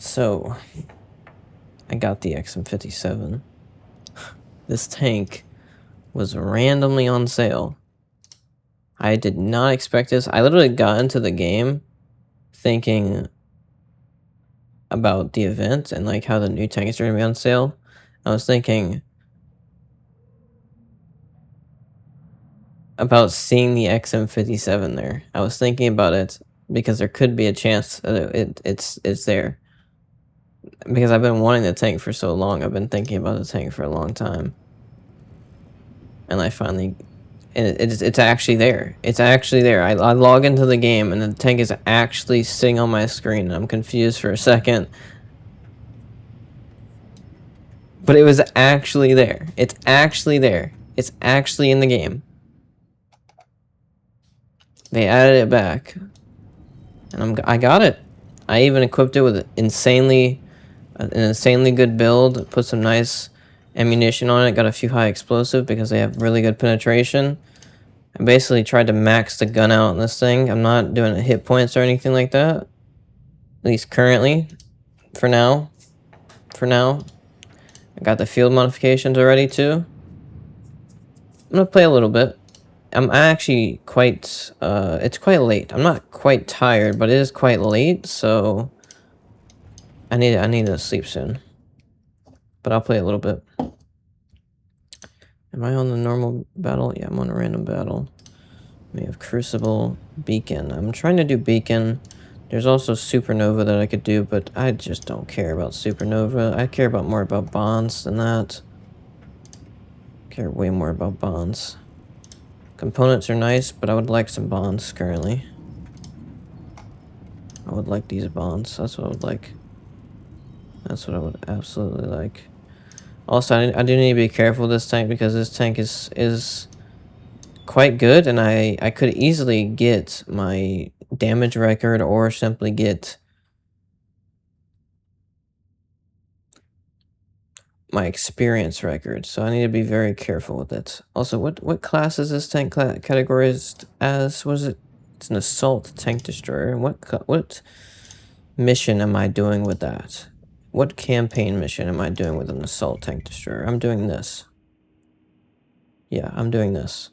So, I got the xm57. This tank was randomly on sale. I did not expect this. I literally got into the game thinking about the event and like how the new tanks are going to be on sale. I was thinking about seeing the xm57 there. I was thinking about it because there could be a chance that it's there. Because I've been wanting the tank for so long. I've been thinking about the tank for a long time. And I finally... And it's actually there. It's actually there. I log into the game and the tank is actually sitting on my screen. I'm confused for a second. But it was actually there. It's actually there. It's actually in the game. They added it back. And I got it. I even equipped it with an insanely good build. Put some nice ammunition on it. Got a few high explosive because they have really good penetration. I basically tried to max the gun out on this thing. I'm not doing hit points or anything like that. At least currently. For now. I got the field modifications already too. I'm gonna play a little bit. I'm actually quite, it's quite late. I'm not quite tired, but it is quite late, so I need to sleep soon. But I'll play a little bit. Am I on the normal battle? Yeah, I'm on a random battle. We have Crucible, Beacon. I'm trying to do Beacon. There's also Supernova that I could do, but I just don't care about Supernova. I care more about bonds than that. I care way more about bonds. Components are nice, but I would like some bonds currently. I would like these bonds. That's what I would like. That's what I would absolutely like. Also, I do need to be careful with this tank because this tank is quite good, and I could easily get my damage record or simply get my experience record, so I need to be very careful with it. Also, what class is this tank categorized as? Was it? It's an assault tank destroyer. What mission am I doing with that? What campaign mission am I doing with an assault tank destroyer? I'm doing this. Yeah, I'm doing this.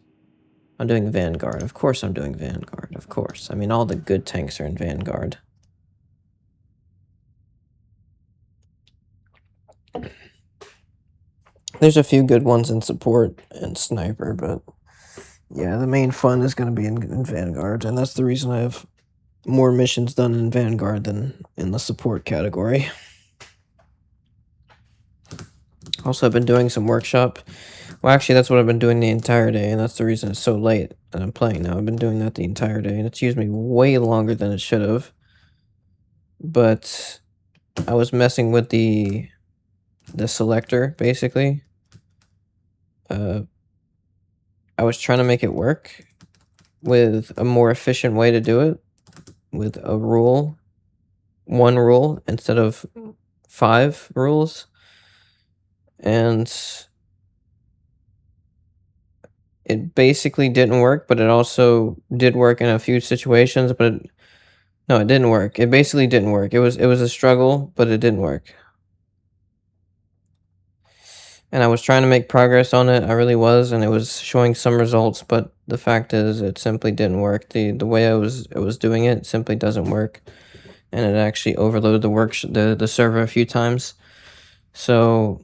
I'm doing Vanguard. Of course I'm doing Vanguard. Of course. I mean, all the good tanks are in Vanguard. There's a few good ones in support and sniper, but yeah, the main fun is going to be in Vanguard, and that's the reason I have more missions done in Vanguard than in the support category. Also, I've been doing some workshop. Well, actually, that's what I've been doing the entire day, and that's the reason it's so late that I'm playing now. I've been doing that the entire day, and it's used me way longer than it should have. But I was messing with the selector, basically. I was trying to make it work with a more efficient way to do it, with a rule, one rule instead of 5 rules. And it basically didn't work, but it also did work in a few situations, but no, it didn't work. It basically didn't work. It was a struggle, but it didn't work. And I was trying to make progress on it. I really was, and it was showing some results, but the fact is it simply didn't work. The way I was doing it simply doesn't work. And it actually overloaded the server a few times. So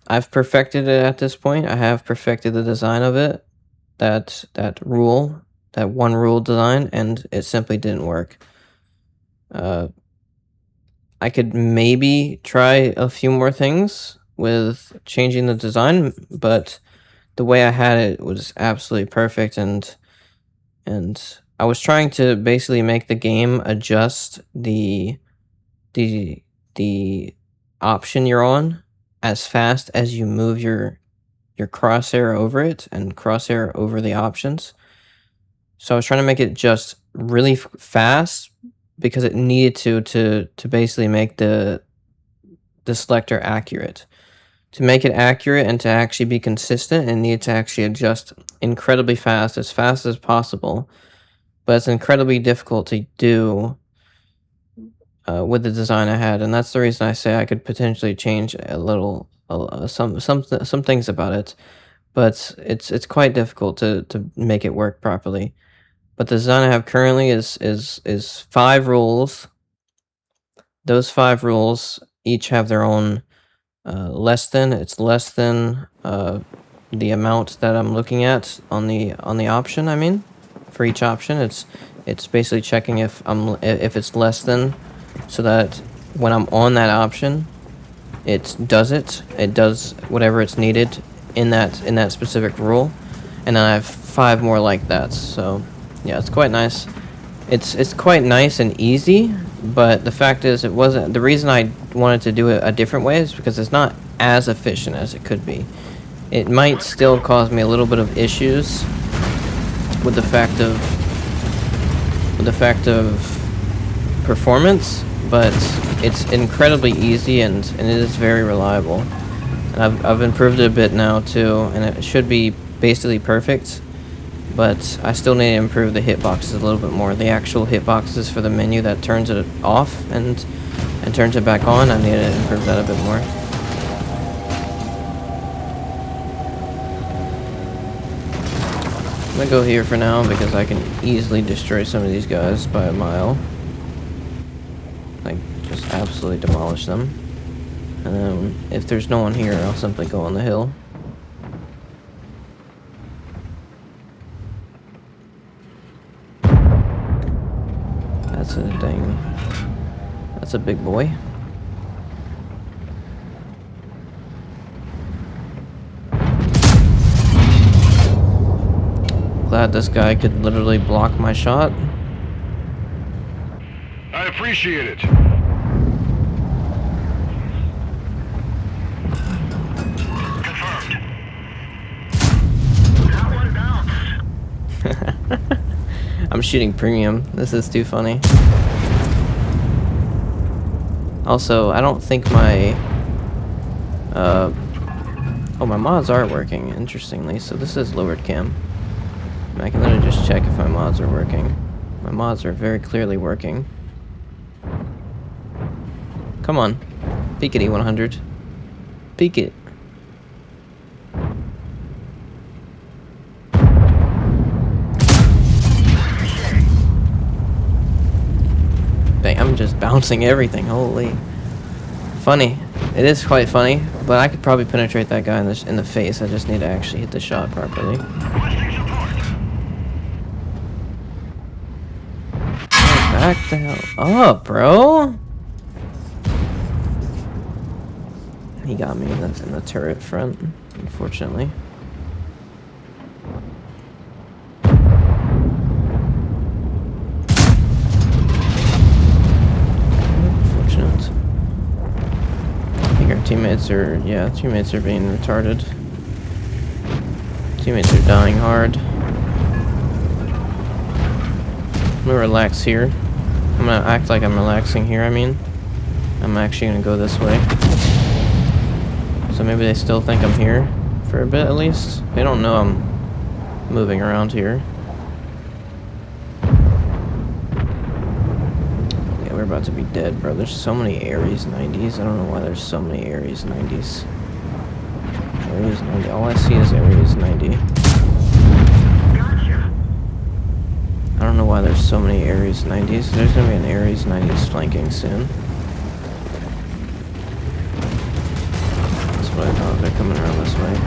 I've perfected it at this point. I have perfected the design of it. That one rule design, and it simply didn't work. I could maybe try a few more things with changing the design, but the way I had it was absolutely perfect, and I was trying to basically make the game adjust the option you're on as fast as you move your crosshair over it and crosshair over the options. So I was trying to make it just really fast because it needed to basically make the selector accurate. To make it accurate and to actually be consistent, it needed to actually adjust incredibly fast as possible. But it's incredibly difficult to do with the design I had, and that's the reason I say I could potentially change a little, some things about it, but it's quite difficult to make it work properly. But the design I have currently is 5 rules. Those 5 rules each have their own less than. It's less than the amount that I'm looking at on the option. I mean, for each option, it's basically checking if it's less than, so that when I'm on that option, it does whatever it's needed in that specific rule, and then I have 5 more like that. So yeah, it's quite nice. It's quite nice and easy, but the fact is, it wasn't. The reason I wanted to do it a different way is because it's not as efficient as it could be. It might still cause me a little bit of issues with the fact of performance, but it's incredibly easy and it is very reliable. And I've improved it a bit now too, and it should be basically perfect. But I still need to improve the hitboxes a little bit more. The actual hitboxes for the menu that turns it off and turns it back on, I need to improve that a bit more. I'm gonna go here for now because I can easily destroy some of these guys by a mile. Like, just absolutely demolish them. And then if there's no one here, I'll simply go on the hill. That's a dang. That's a big boy. Glad this guy could literally block my shot. I appreciate it. Confirmed. That one bounced. I'm shooting premium. This is too funny. Also, I don't think my oh, my mods are working, interestingly. So this is lowered cam. I can literally just check if my mods are working. My mods are very clearly working. Come on. Peek it, E100. Peek it. Dang, I'm just bouncing everything. Holy. Funny. It is quite funny, but I could probably penetrate that guy in the face. I just need to actually hit the shot properly. Back the hell up, bro. He got me in the turret front, unfortunately. Unfortunate. I think our teammates are being retarded. Teammates are dying hard. I'm gonna relax here. I'm gonna act like I'm relaxing here, I mean. I'm actually gonna go this way. So maybe they still think I'm here for a bit at least. They don't know I'm moving around here. Yeah, we're about to be dead, bro. There's so many Ares 90s. I don't know why there's so many Ares 90s. Ares 90. All I see is Ares 90. I don't know why there's so many Ares 90s. There's gonna be an Ares 90s flanking soon. That's what I thought. They're coming around this way.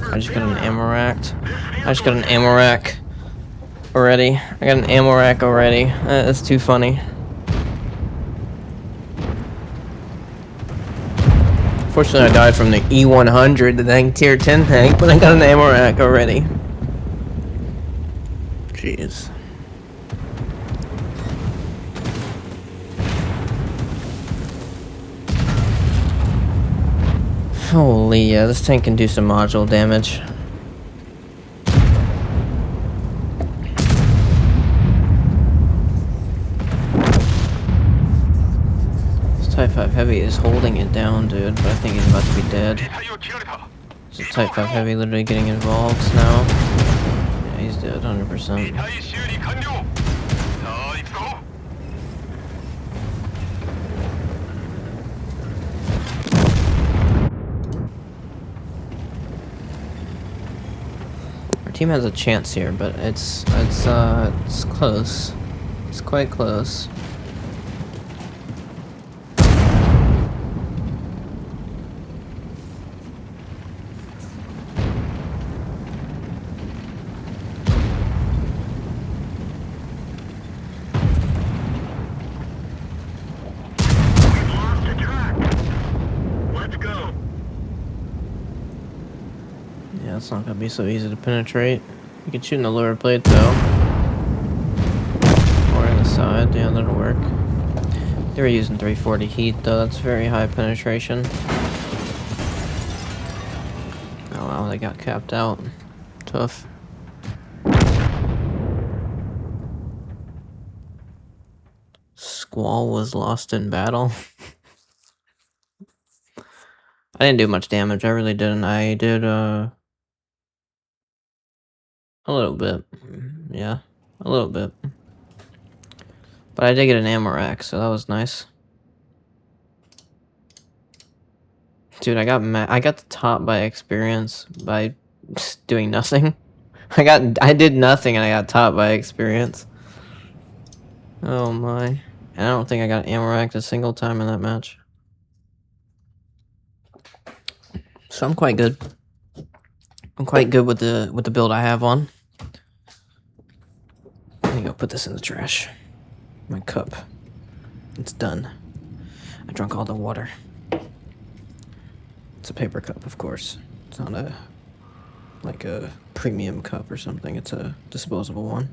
I just got an ammo rack. I just got an ammo rack already. I got an ammo rack already. That's too funny. Fortunately, I died from the E100, the dang tier 10 tank, but I got an ammo rack already. Jeez. Holy, yeah, this tank can do some module damage. This Type 5 Heavy is holding it down, dude, but I think he's about to be dead. Is the Type 5 Heavy literally getting involved now? Yeah, he's dead, 100%. Our team has a chance here, but it's close. It's quite close. Yeah, it's not gonna be so easy to penetrate. You can shoot in the lower plate though. Or in the side, yeah, that'll work. They were using 340 heat though, that's very high penetration. Oh wow, they got capped out. Tough. Squall was lost in battle. I didn't do much damage, I really didn't. I did a little bit. Yeah, a little bit. But I did get an ammo rack, so that was nice. Dude, I got the top by experience by doing nothing. I did nothing and I got top by experience. Oh my. And I don't think I got ammo racked a single time in that match. So I'm quite good. I'm quite good with the build I have on. Let me go put this in the trash. My cup. It's done. I drank all the water. It's a paper cup, of course. It's not like a premium cup or something. It's a disposable one.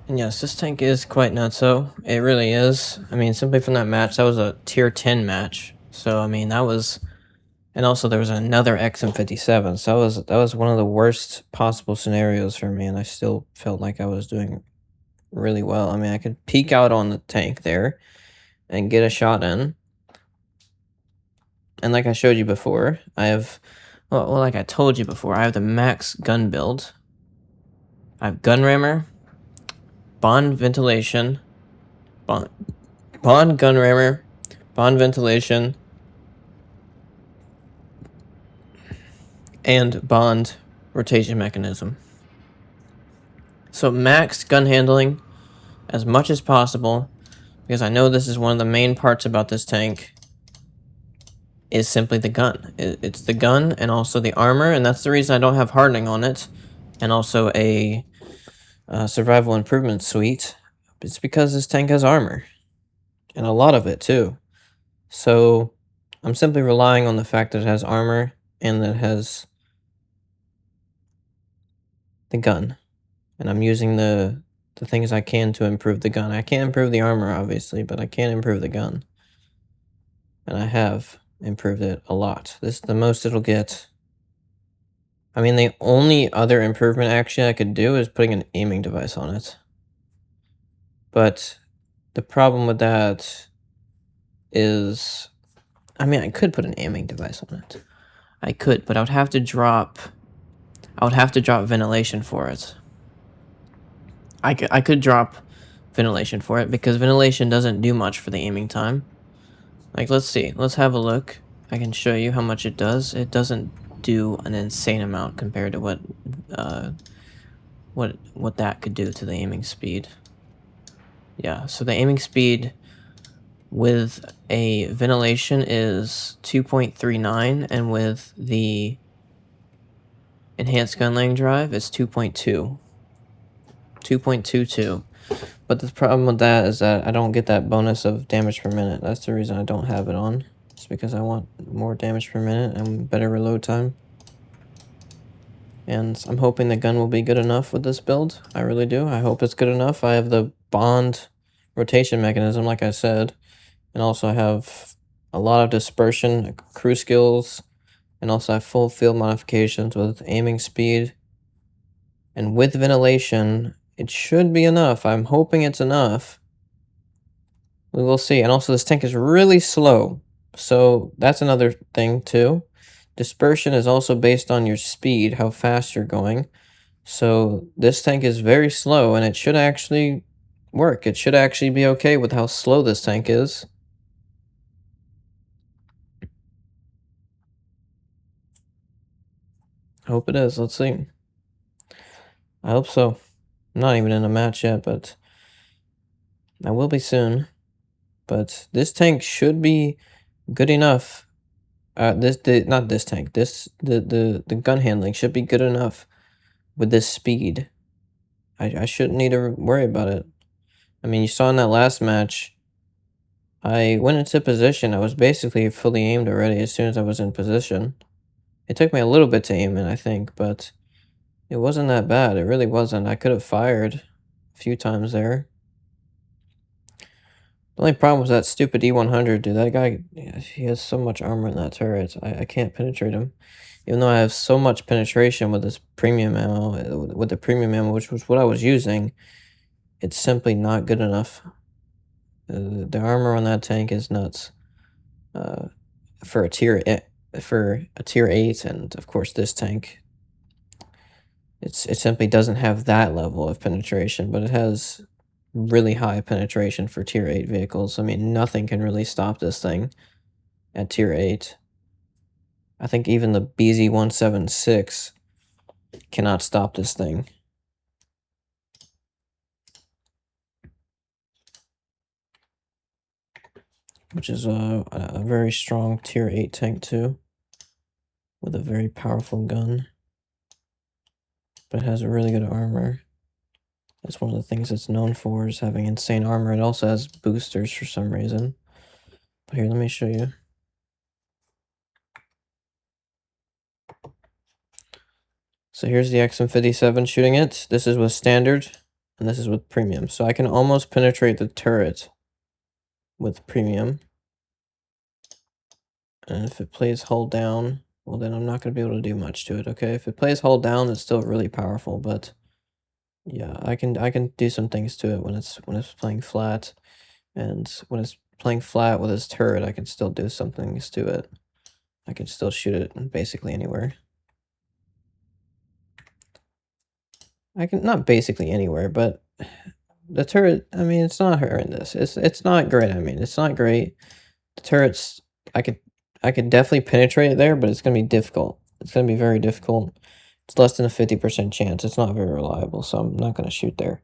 And yes, this tank is quite nutso. It really is. I mean, simply from that match, that was a tier 10 match. So, I mean, that was... And also there was another xm57. So that was one of the worst possible scenarios for me, and I still felt like I was doing really well. I mean, I could peek out on the tank there and get a shot in. And like I showed you before, I have... Well, like I told you before, I have the max gun build. I have gun rammer, bond ventilation, bond gun rammer, bond ventilation, and bond rotation mechanism. So max gun handling as much as possible, because I know this is one of the main parts about this tank, is simply the gun. It's the gun and also the armor, and that's the reason I don't have hardening on it, and also a survival improvement suite. It's because this tank has armor, and a lot of it too. So I'm simply relying on the fact that it has armor and that it has the gun, and I'm using the the things I can to improve the gun. I can't improve the armor, obviously, but I can improve the gun. And I have improved it a lot. This is the most it'll get. I mean, the only other improvement actually I could do is putting an aiming device on it. But the problem with that is, I mean, I could put an aiming device on it. I could, but I would have to drop ventilation for it. I could drop ventilation for it because ventilation doesn't do much for the aiming time. Like, let's see. Let's have a look. I can show you how much it does. It doesn't do an insane amount compared to what that could do to the aiming speed. Yeah, so the aiming speed with a ventilation is 2.39, and with the enhanced gun laying drive, it's 2.2. 2.22. But the problem with that is that I don't get that bonus of damage per minute. That's the reason I don't have it on. It's because I want more damage per minute and better reload time. And I'm hoping the gun will be good enough with this build. I really do. I hope it's good enough. I have the bond rotation mechanism, like I said. And also I have a lot of dispersion, crew skills, and also I have full field modifications with aiming speed. And with ventilation, it should be enough. I'm hoping it's enough. We will see. And also this tank is really slow. So that's another thing too. Dispersion is also based on your speed, how fast you're going. So this tank is very slow and it should actually work. It should actually be okay with how slow this tank is. I hope it is. Let's see. I hope so. I'm not even in a match yet, but I will be soon. But this tank should be good enough. Not this tank. The gun handling should be good enough with this speed. I shouldn't need to worry about it. I mean, you saw in that last match, I went into position. I was basically fully aimed already as soon as I was in position. It took me a little bit to aim in, I think, but it wasn't that bad. It really wasn't. I could have fired a few times there. The only problem was that stupid E100, dude. That guy, he has so much armor in that turret. I can't penetrate him. Even though I have so much penetration with this premium ammo, with the premium ammo, which was what I was using, it's simply not good enough. The armor on that tank is nuts. For a tier 8, and of course this tank, it simply doesn't have that level of penetration, but it has really high penetration for tier 8 vehicles. I mean, nothing can really stop this thing at tier 8. I think even the BZ-176 cannot stop this thing. Which is a very strong tier 8 tank too, with a very powerful gun, but it has a really good armor. That's one of the things it's known for, is having insane armor. It also has boosters for some reason. But here, let me show you. So here's the xm57 shooting it. This is with standard, and this is with premium. So I can almost penetrate the turret with premium. And if it plays hold down, well then I'm not going to be able to do much to it, okay? If it plays hold down, it's still really powerful, but yeah, I can do some things to it when it's playing flat. And when it's playing flat with its turret, I can still do some things to it. I can still shoot it basically anywhere. I can, not basically anywhere, but the turret, I mean, it's not horrendous. It's not great. I mean, it's not great. The turrets, I could definitely penetrate it there, but it's gonna be difficult. It's gonna be very difficult. It's less than a 50% chance. It's not very reliable, so I'm not gonna shoot there.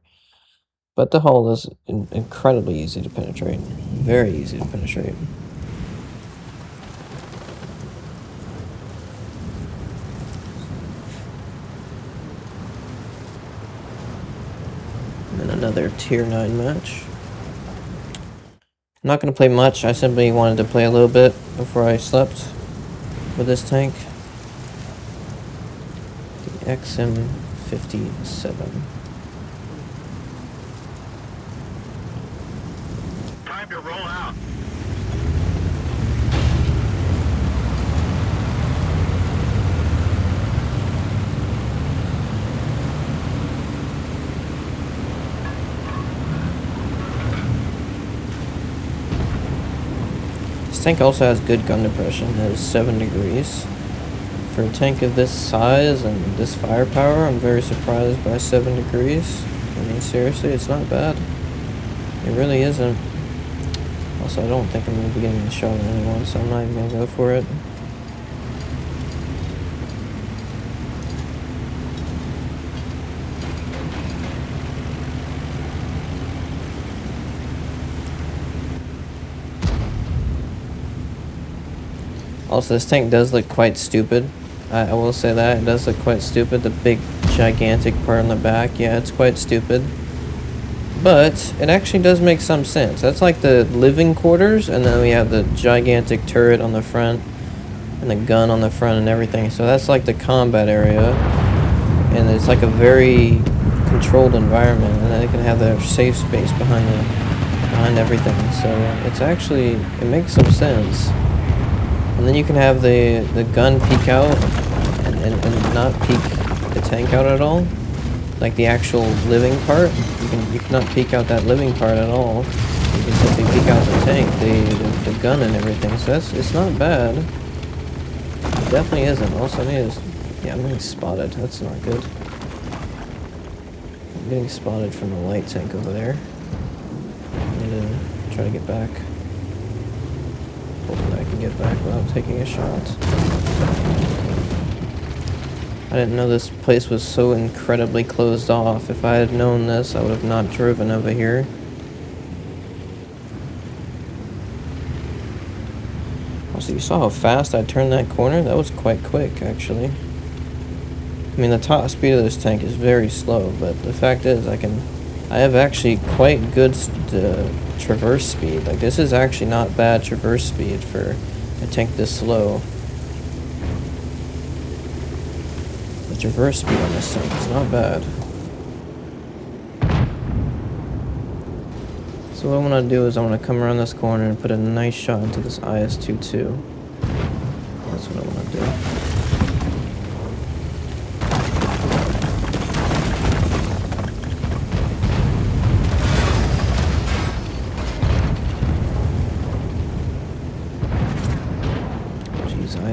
But the hull is incredibly easy to penetrate. Very easy to penetrate. And another tier 9 match. I'm not going to play much. I simply wanted to play a little bit before I slept with this tank. The xm57. Time to roll out. This tank also has good gun depression. It is 7 degrees. For a tank of this size and this firepower, I'm very surprised by 7 degrees. I mean, seriously, it's not bad. It really isn't. Also, I don't think I'm going to be getting a shot on anyone, so I'm not even going to go for it. Also, this tank does look quite stupid. I will say that. It does look quite stupid. The big, gigantic part on the back. Yeah, it's quite stupid. But it actually does make some sense. That's like the living quarters, and then we have the gigantic turret on the front, and the gun on the front and everything. So that's like the combat area. And it's like a very controlled environment, and then it can have their safe space behind everything. So it's actually, it makes some sense. And then you can have the gun peek out and not peek the tank out at all. Like the actual living part. You cannot peek out that living part at all. You can simply peek out the tank, the gun and everything. So it's not bad. It definitely isn't. Also, yeah, I'm getting spotted. That's not good. I'm getting spotted from the light tank over there. I need to try to get back. Hopefully I can get back without taking a shot. I didn't know this place was so incredibly closed off. If I had known this, I would have not driven over here. Also, you saw how fast I turned that corner? That was quite quick, actually. I mean, the top speed of this tank is very slow, but the fact is, I have actually quite good traverse speed. Like, this is actually not bad traverse speed for a tank this slow. The traverse speed on this tank is not bad. So what I want to do is I want to come around this corner and put a nice shot into this IS-22. That's what I want to do.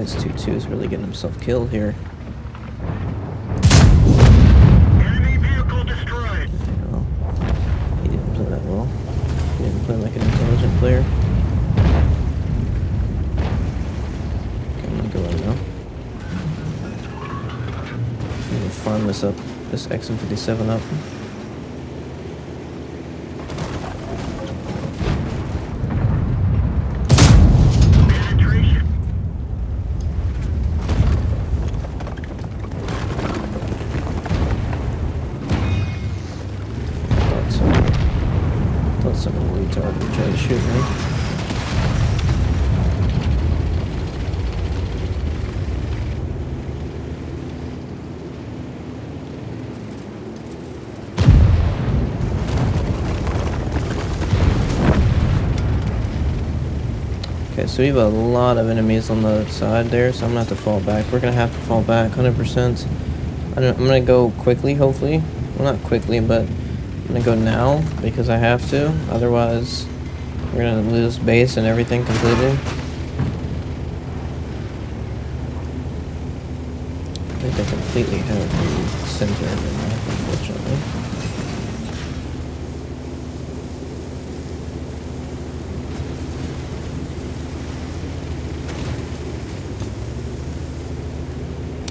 IS-22 is really getting himself killed here. Enemy vehicle destroyed. Well, he didn't play that well. He didn't play like an intelligent player. Okay, I'm gonna go right now. I'm gonna farm this xm57 up. Some retard would try to shoot me. Okay, so we have a lot of enemies on the side there, so I'm gonna have to fall back. We're gonna have to fall back 100%. I'm gonna go quickly, hopefully. Well, not quickly, but I'm gonna go now because I have to. Otherwise, we're gonna lose base and everything completely. I think I completely have the center of the map, unfortunately.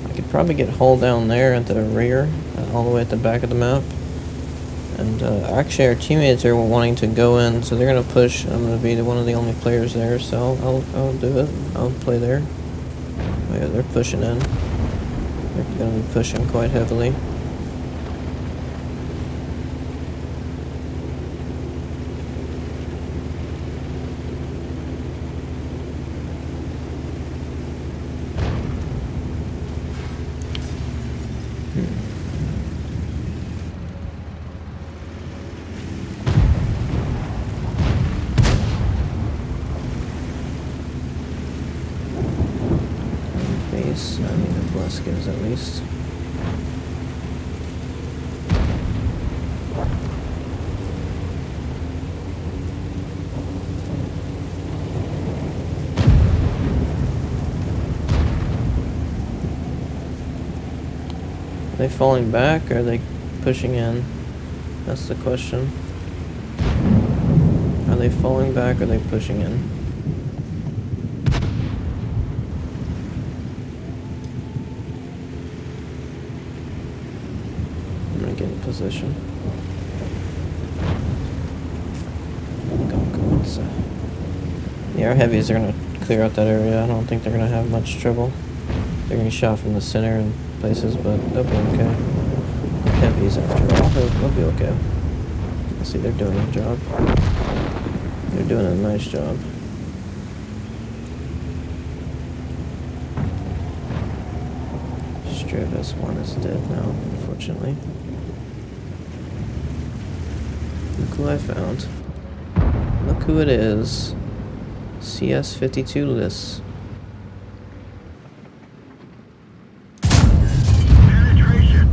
I could probably get hull down there at the rear, all the way at the back of the map. And actually our teammates are wanting to go in, so they're going to push. I'm going to be one of the only players there, so I'll do it. I'll play there. Oh yeah, they're pushing in. They're going to be pushing quite heavily. is, at least. Are they falling back, or are they pushing in? That's the question. Are they falling back, or are they pushing in? I'm gonna get in position. Yeah, our heavies are gonna clear out that area. I don't think they're gonna have much trouble. They're gonna be shot from the center and places, but they'll be okay. Heavies, after all, they'll be okay. See, they're doing a job. They're doing a nice job. Stravis 1 is dead now, unfortunately. Look who I found. Look who it is. CS52 lists. Penetration.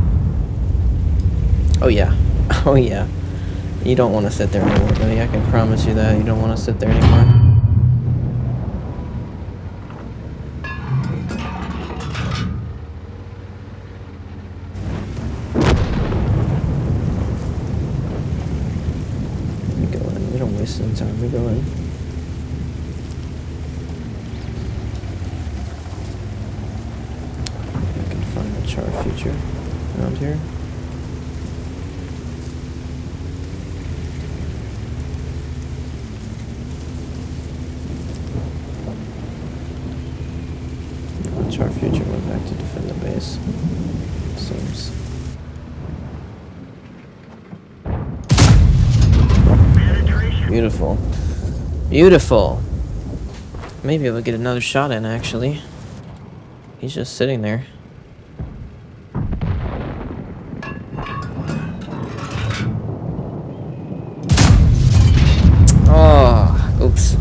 Oh yeah. Oh yeah. You don't want to sit there anymore, buddy. I can promise you that. You don't want to sit there anymore. We go in. We don't waste any time. We go in. I can find a char feature around here. Char future went back to defend the base. Seems. Beautiful. Beautiful. Maybe we'll get another shot in, actually. He's just sitting there. Oh, oops.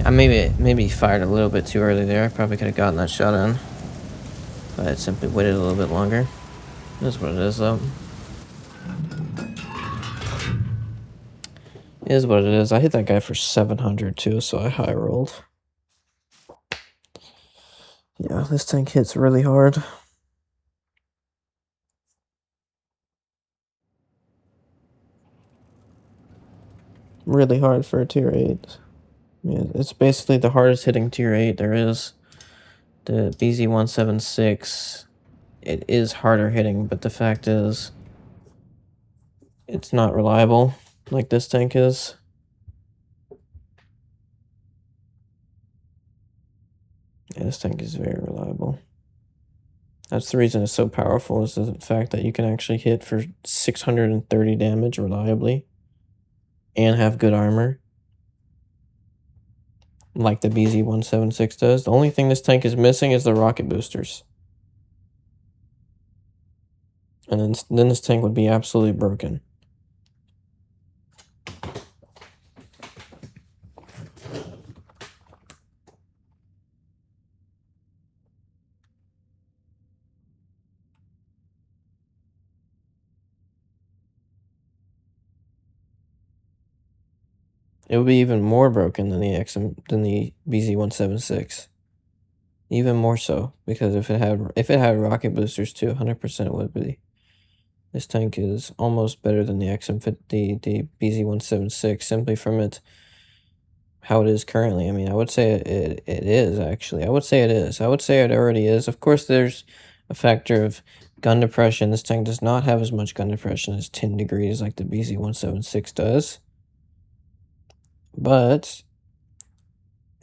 I maybe fired a little bit too early there. I probably could have gotten that shot in. If I had simply waited a little bit longer. That's what it is, though. It is what it is. I hit that guy for 700 too, so I high rolled. Yeah, this tank hits really hard. Really hard for a tier 8. Yeah, it's basically the hardest hitting tier 8 there is. The BZ-176, it is harder hitting, but the fact is, it's not reliable like this tank is. Yeah, this tank is very reliable. That's the reason it's so powerful, is the fact that you can actually hit for 630 damage reliably and have good armor, like the BZ-176 does. The only thing this tank is missing is the rocket boosters. And then this tank would be absolutely broken. It would be even more broken than the BZ-176. Even more so, because if it had rocket boosters too, 100% would be. This tank is almost better than the XM50, the BZ-176, simply from how it is currently. I mean, I would say it is, actually. I would say it is. I would say it already is. Of course, there's a factor of gun depression. This tank does not have as much gun depression as 10 degrees like the BZ-176 does. But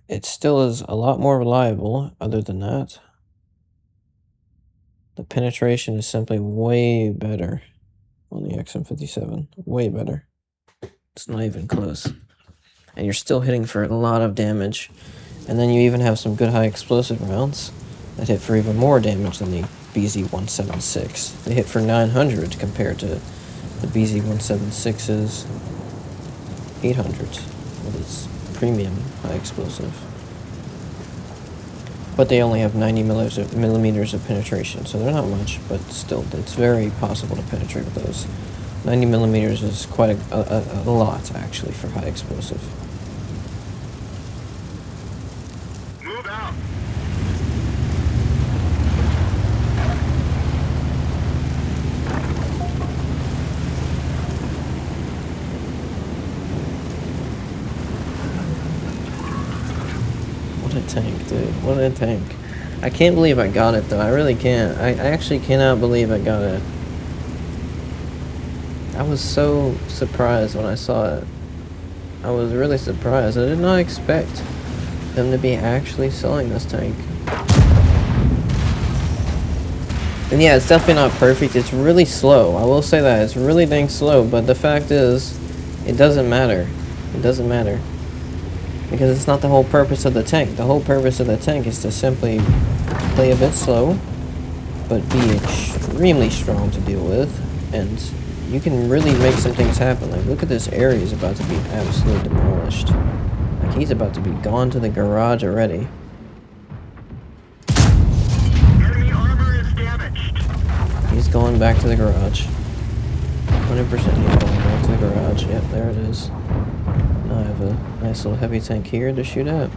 it still is a lot more reliable other than that. The penetration is simply way better on the XM57. Way better. It's not even close. And you're still hitting for a lot of damage. And then you even have some good high explosive rounds that hit for even more damage than the BZ-176. They hit for 900 compared to the BZ-176's 800 with its premium high explosive. But they only have 90 millimeters of penetration, so they're not much, but still, it's very possible to penetrate with those. 90 millimeters is quite a lot, actually, for high explosive. Move out. What a tank, dude. What a tank. I can't believe I got it, though. I really can't. I actually cannot believe I got it. I was so surprised when I saw it. I was really surprised. I did not expect them to be actually selling this tank. And yeah, it's definitely not perfect. It's really slow. I will say that. It's really dang slow, but the fact is, it doesn't matter. It doesn't matter. Because it's not the whole purpose of the tank. The whole purpose of the tank is to simply play a bit slow, but be extremely strong to deal with, and you can really make some things happen. Like, look at this area is about to be absolutely demolished. Like, he's about to be gone to the garage already. Enemy armor is damaged. He's going back to the garage. 100% he's going back to the garage. Yep, there it is. Now I have a nice little heavy tank here to shoot at.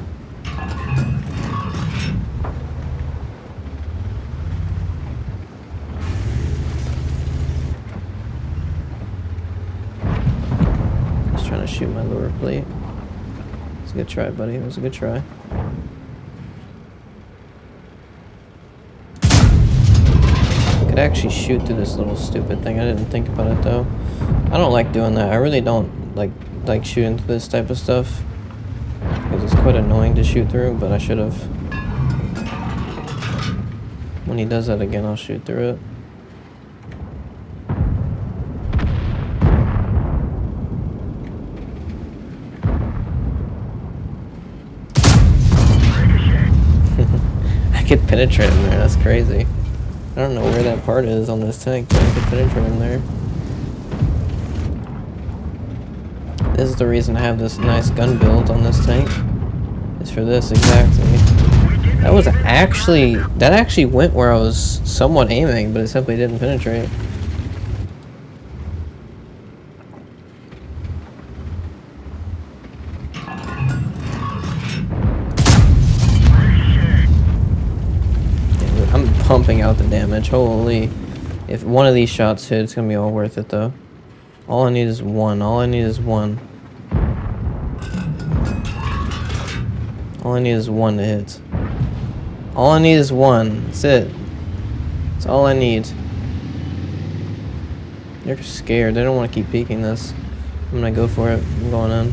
Just trying to shoot my lower plate. It's a good try, buddy. It was a good try. I could actually shoot through this little stupid thing. I didn't think about it though. I don't like doing that. I really don't like shooting through this type of stuff because it's quite annoying to shoot through, but I should have. When he does that again, I'll shoot through it. I could penetrate him there. That's crazy. I don't know where that part is on this tank, but I could penetrate him there. This is the reason I have this nice gun build on this tank. It's for this exactly. That actually went where I was somewhat aiming, but it simply didn't penetrate. I'm pumping out the damage. Holy. If one of these shots hit, it's gonna be all worth it though. All I need is one. All I need is one. All I need is one to hit. All I need is one. That's it. That's all I need. They're scared. They don't want to keep peeking this. I'm gonna go for it. I'm going in.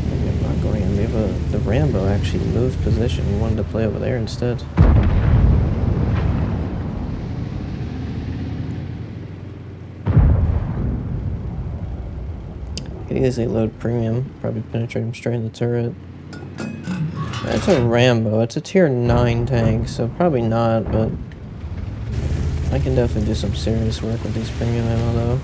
Maybe I'm not going in. Maybe the Rambo actually moved position. He wanted to play over there instead. Could easily load premium, probably penetrate him straight in the turret. That's a Rambo. It's a tier 9 tank, so probably not, but I can definitely do some serious work with these premium ammo though.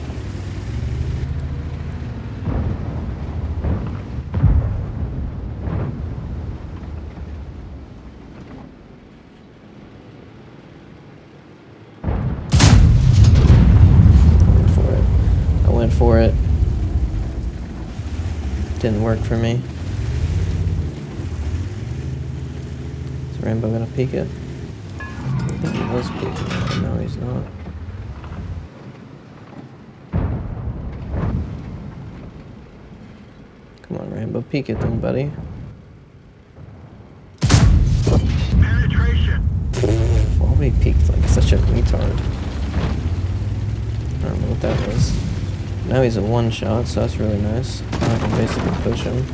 I went for it. Didn't work for me. Is Rambo gonna peek it? I think he was peeking it, but no, he's not. Come on, Rambo, peek it then, buddy. Penetration. Why would he peeked like such a retard? I don't know what that was. Now he's a one shot, so that's really nice. Now I can basically push him.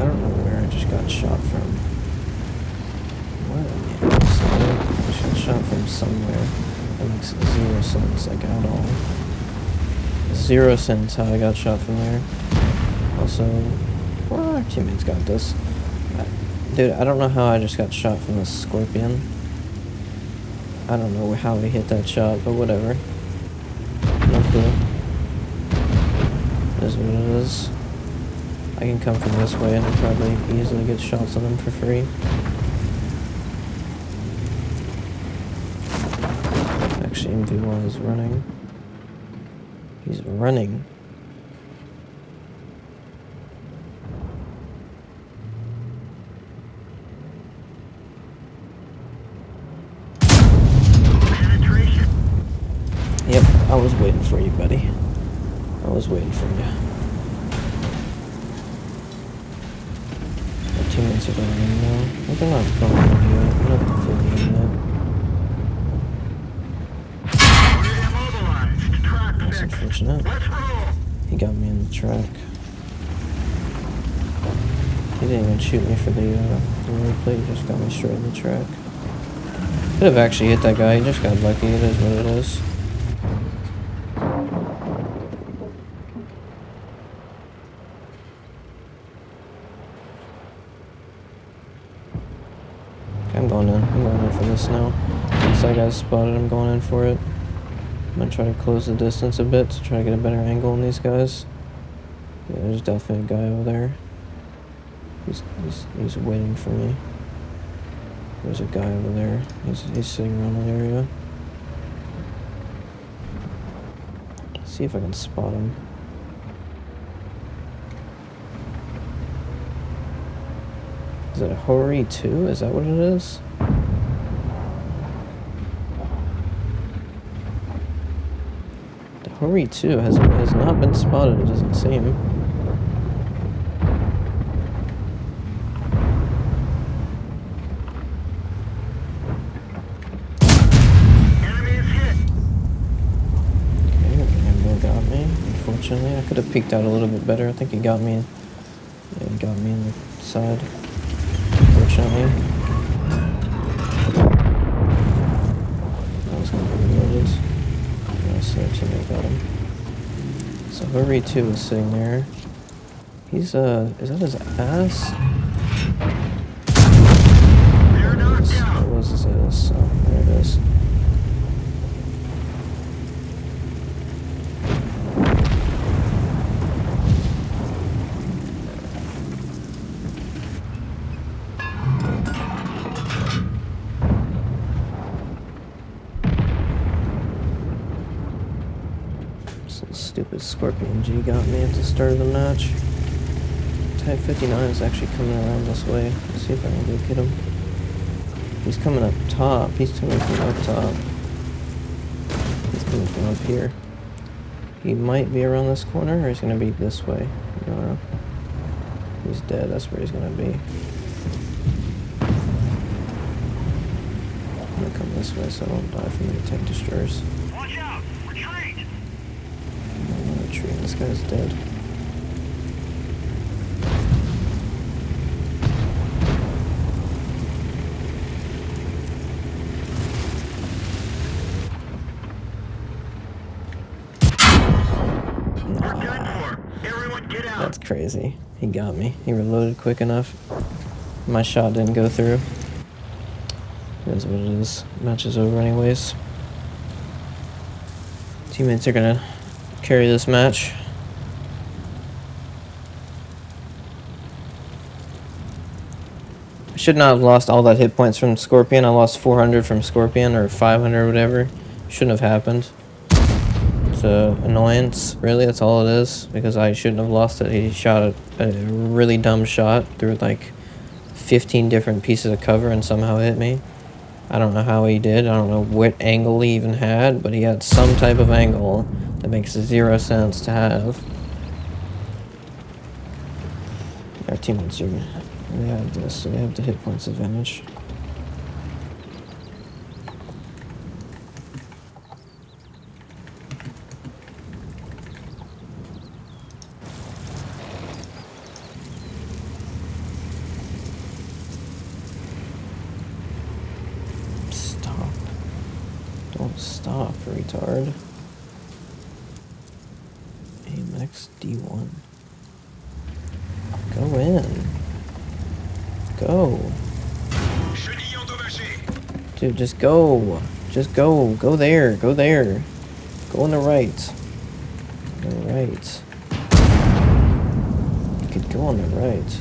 I don't know where I just got shot from. What? Yeah, I just got shot from somewhere. That makes zero sense, like at all. 0 cents how I got shot from there. Also, well, our teammates got this. Dude, I don't know how I just got shot from the Scorpion. I don't know how we hit that shot, but whatever. No clue. It is what it is. I can come from this way and I'll probably easily get shots on them for free. Actually, MV1 is running. He's running. Yep, I was waiting for you, buddy. I was waiting for you. My teammates are going in now. Well, they're not going in yet. They're not fully in yet. That's unfortunate. He got me in the track. He didn't even shoot me for the replay, he just got me straight in the track. Could have actually hit that guy, he just got lucky, it is what it is. I'm going in for this now. Since that guy's spotted, I'm going in for it. I'm gonna try to close the distance a bit to try to get a better angle on these guys. Yeah, there's definitely a guy over there. He's waiting for me. There's a guy over there. He's sitting around that area. Let's see if I can spot him. Is it a Hori 2? Is that what it is? The Hori 2 has not been spotted, it doesn't seem. Unfortunately, I could have peeked out a little bit better. I think he got me. Yeah, he got me in the side. Unfortunately, I was going to be reloaded. Nice, their teammate got him. So Hurry 2 is sitting there. He's is that his ass? It was his ass. So there it is. Stupid Scorpion G got me at the start of the match. Type 59 is actually coming around this way. Let's see if I can go get him. He's coming up top. He's coming from up top. He's coming from up here. He might be around this corner, or he's going to be this way. I don't know. He's dead. That's where he's going to be. I'm going to come this way so I don't die from any tank destroyers. Watch out! Retreat! Tree. This guy's dead. We're done for. Everyone get out. That's crazy. He got me. He reloaded quick enough. My shot didn't go through. It is what it is. Match is over anyways. Teammates are gonna carry this match. I should not have lost all that hit points from Scorpion. I lost 400 from Scorpion, or 500 or whatever. Shouldn't have happened. It's an annoyance, really, that's all it is, because I shouldn't have lost it. He shot a really dumb shot through like 15 different pieces of cover and somehow hit me. I don't know how he did. I don't know what angle he even had, but he had some type of angle that makes 0 sense to have. Our teammates are, they have this, so they have the hit points advantage. Stop. Don't stop, retard. XD1. Go in. Go. Dude, just go. Just go. Go there. Go there. Go on the right. On the right. You could go on the right.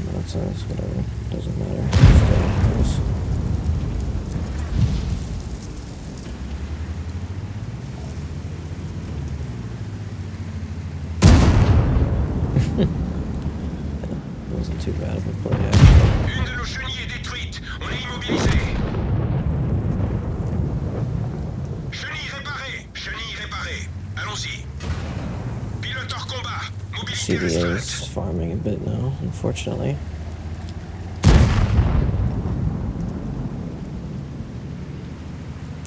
No, it's whatever. Doesn't matter. Just It wasn't too bad of a play, actually. Une de nos chenilles est détruite. On est immobilisé. Chenille réparée. Chenille réparée. Allons-y. Pilote hors combat. Mobilité CDA is restreinte. farming a bit now, unfortunately.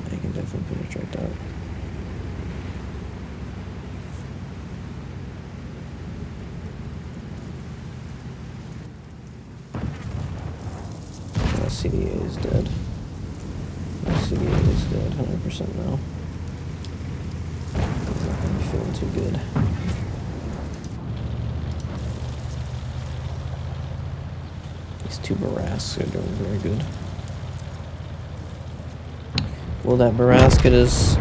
I can definitely penetrate that. CDA is dead. CDA is dead 100% now. He's not gonna be feeling too good. These two Barasks are doing very good. Well, that Barask get his,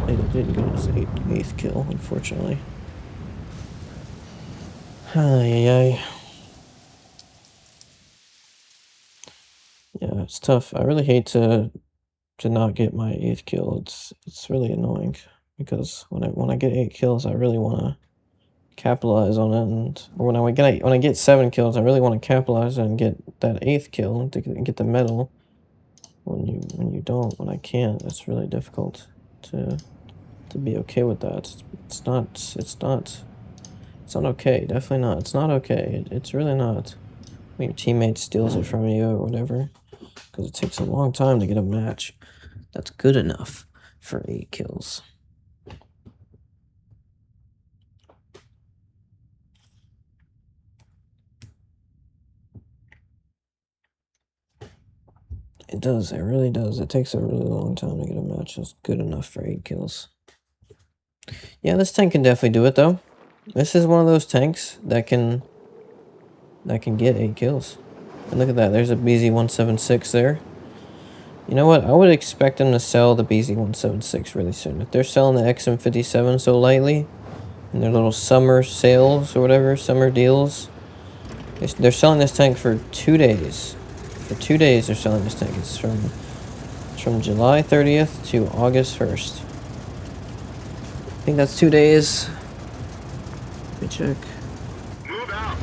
it didn't get his eighth kill, unfortunately. Ay, ay, ay. Yeah, it's tough. I really hate to not get my 8th kill. It's really annoying because when I get 8 kills, I really want to capitalize on it, and or when I get 7 kills, I really want to capitalize and get that 8th kill to get the medal. When you don't, when I can't, it's really difficult to be okay with that. It's not okay. Definitely not. It's not okay. It's really not. When your teammate steals it from you or whatever. Because it takes a long time to get a match that's good enough for 8 kills. It does, it really does. It takes a really long time to get a match that's good enough for 8 kills. Yeah, this tank can definitely do it though. This is one of those tanks that can get 8 kills. And look at that, there's a BZ-176 there. You know what? I would expect them to sell the BZ-176 really soon. If they're selling the XM57 so lightly, in their little summer sales or whatever, summer deals, they're selling this tank for 2 days. For 2 days they're selling this tank. It's from July 30th to August 1st. I think that's 2 days. Let me check. Move out.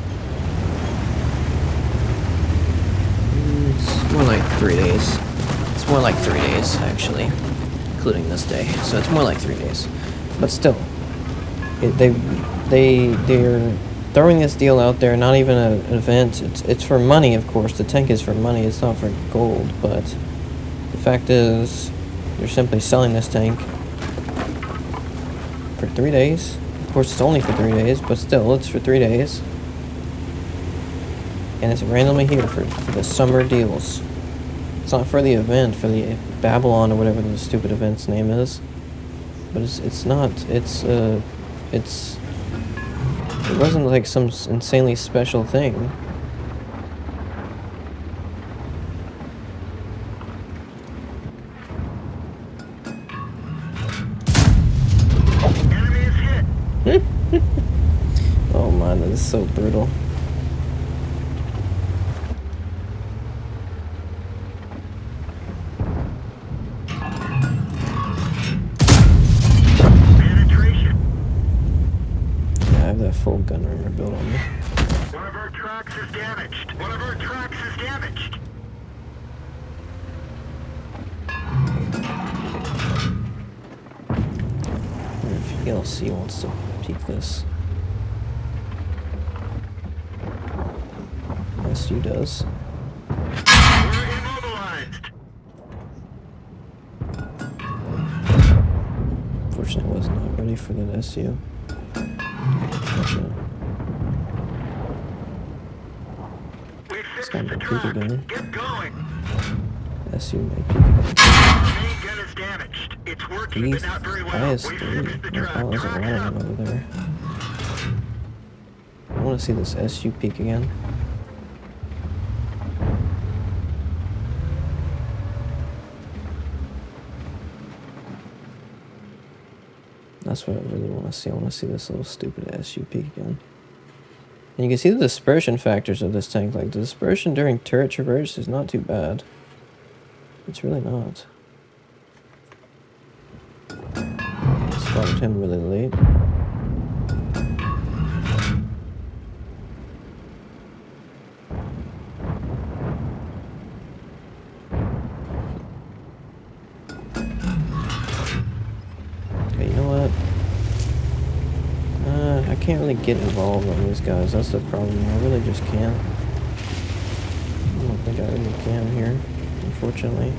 It's more like 3 days. It's more like 3 days, actually, including this day. So it's more like 3 days. But still, they're throwing this deal out there. Not even an event. It's for money, of course. The tank is for money. It's not for gold. But the fact is, they're simply selling this tank for 3 days. Of course, it's only for 3 days, but still, it's for 3 days. And it's randomly here for the summer deals. It's not for the event, for the Babylon or whatever the stupid event's name is. But it's not. It wasn't like some insanely special thing. Enemy is hit. Oh man, that is so brutal. Penetration. Yeah, I have that full gun armor built on me. One of our tracks is damaged. One of our tracks is damaged. I wonder if ELC wants to peek this. SU does. We're immobilized. Unfortunately, I was not ready for that SU. Unfortunate. We It's fixed gonna the go peek track. again. Get going. SU may peek again. Main gun is damaged. It's working, but not very well. We fixed IS-3. the Oh, truck. there's a lot of them over there. I want to see this SU peak again. That's what I really want to see. I want to see this little stupid SU peak again. And you can see the dispersion factors of this tank. Like, the dispersion during turret traverse is not too bad. It's really not. Spotted him really late. Okay, you know what? I can't really get involved on these guys. That's the problem. I really just can't. I don't think I really can here, unfortunately.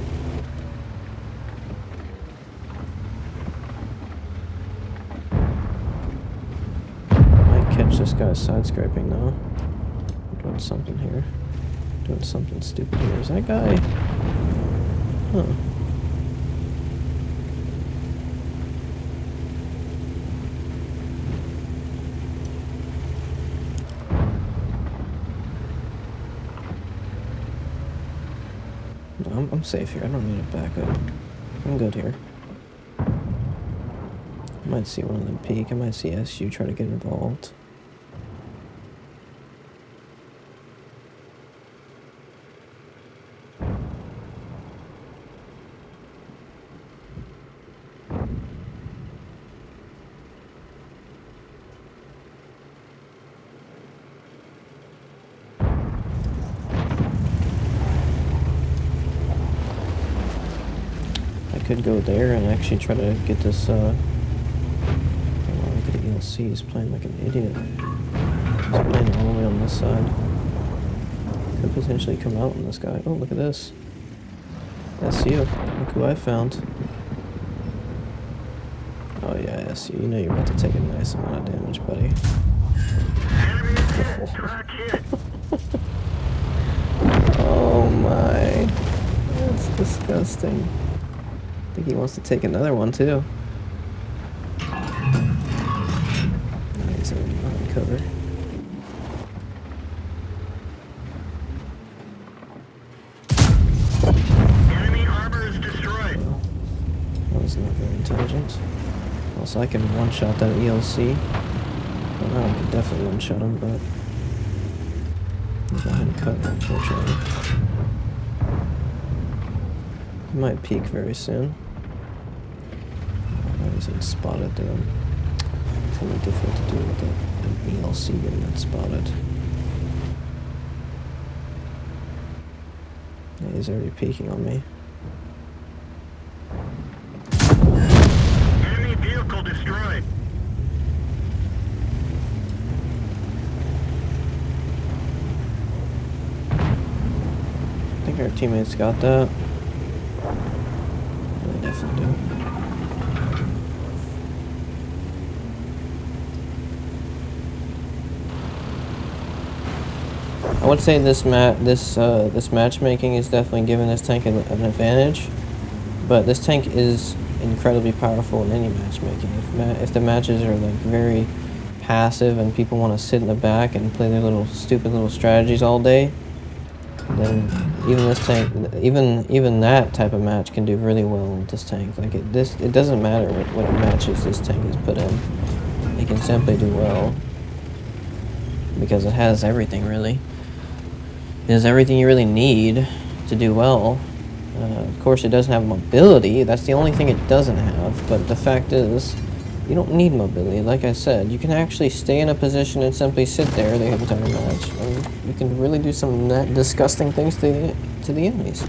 Might catch this guy side scraping though. Doing something here. Doing something stupid here. Is that guy? Huh. I'm safe here. I don't need a backup. I'm good here. I might see one of them peek. I might see SU try to get involved. Could go there and actually try to get this, oh, look at the ELC, he's playing like an idiot. He's playing all the way on this side. Could potentially come out on this guy. Oh, look at this. That's you. Look who I found. Oh yeah, that's you. You know you're about to take a nice amount of damage, buddy. Oh my. That's disgusting. I think he wants to take another one too. He's on cover. Enemy armor is destroyed. Well, that was not very intelligent. Also, I can one-shot that ELC. Well, now I can definitely one-shot him, but he's behind cover, unfortunately. He might peak very soon. Isn't spotted though. It's gonna be difficult to do with an ELC getting that spotted. Yeah, he's already peeking on me. Enemy vehicle destroyed. I think our teammates got that. They definitely do. I would say this matchmaking is definitely giving this tank an advantage, but this tank is incredibly powerful in any matchmaking. If the matches are like very passive and people want to sit in the back and play their little stupid little strategies all day, then even this tank, even that type of match can do really well with this tank. Like it doesn't matter what matches this tank is put in, it can simply do well because it has everything really. It has everything you really need to do well. Of course, it doesn't have mobility. That's the only thing it doesn't have. But the fact is, you don't need mobility. Like I said, you can actually stay in a position and simply sit there the entire match. And you can really do some disgusting things to the enemies.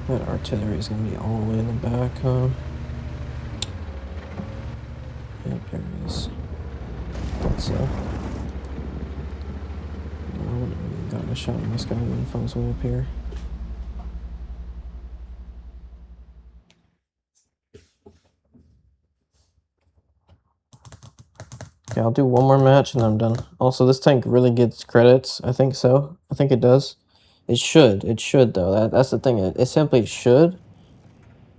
That artillery is going to be all the way in the back, huh? Yep, there it is. Thought so. I wouldn't have even gotten a shot on this guy if I was way up here. Okay, I'll do one more match and I'm done. Also, this tank really gets credits. I think so. I think it does. It should. It should, though. That's the thing. It simply should.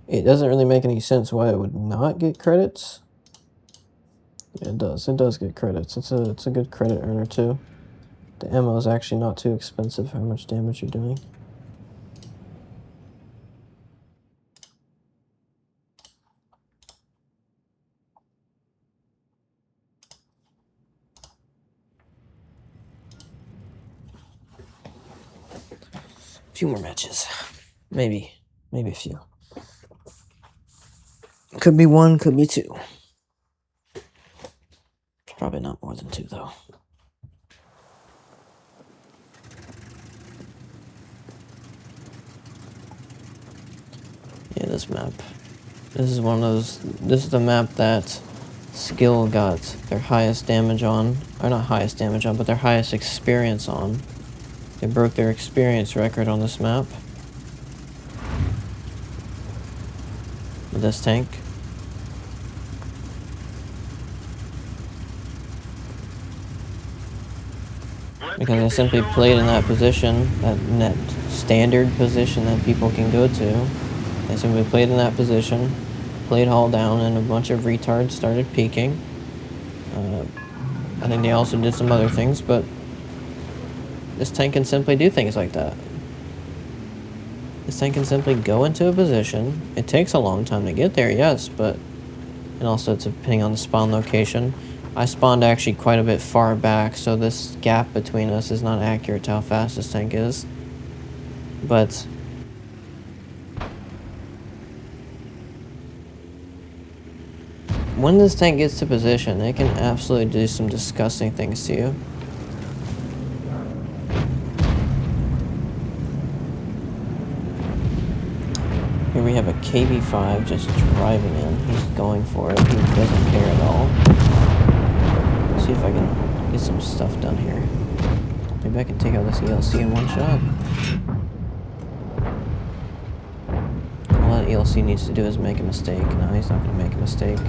It doesn't really make any sense why it would not get credits. Yeah, it does. It does get credits. It's a good credit earner, too. The ammo is actually not too expensive for how much damage you're doing. A few more matches. Maybe a few. Could be one, could be two. Probably not more than two, though. Yeah, this map. This is one of those. This is the map that Skill got their highest damage on. Or not highest damage on, but their highest experience on. They broke their experience record on this map. With this tank. Because I simply played in that position, that standard position that people can go to. I simply played in that position, played hull down, and a bunch of retards started peeking. I think they also did some other things, but this tank can simply do things like that. This tank can simply go into a position. It takes a long time to get there, yes, but... And also, it's depending on the spawn location. I spawned actually quite a bit far back, so this gap between us is not accurate to how fast this tank is. But... when this tank gets to position, it can absolutely do some disgusting things to you. Here we have a KB5 just driving in. He's going for it. He doesn't care at all. Let's see if I can get some stuff done here. Maybe I can take out this ELC in one shot. All that ELC needs to do is make a mistake. No, he's not going to make a mistake.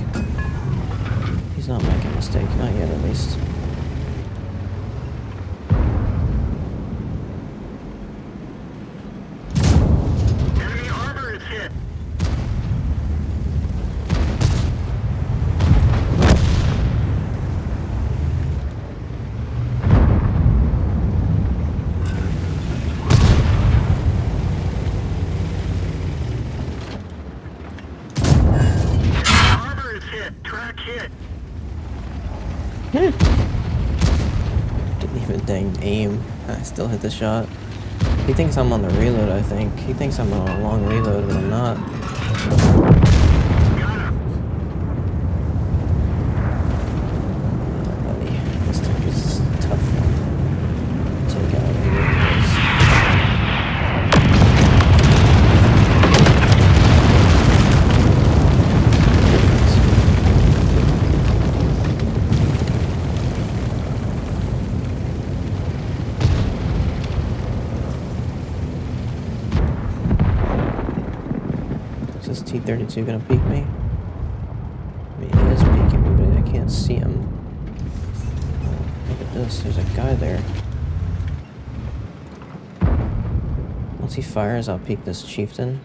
He's not making a mistake. Not yet, at least. Enemy armor is hit. Armor is hit. Track hit. Didn't even dang aim. I still hit the shot. He thinks I'm on the reload, I think. He thinks I'm on a long reload, but I'm not. Got him. Buddy, this tank is a tough one. Take out here. Is this T-32 gonna peek me? I mean, he is peeking me, but I can't see him. Look at this, there's a guy there. Once he fires, I'll peek this chieftain.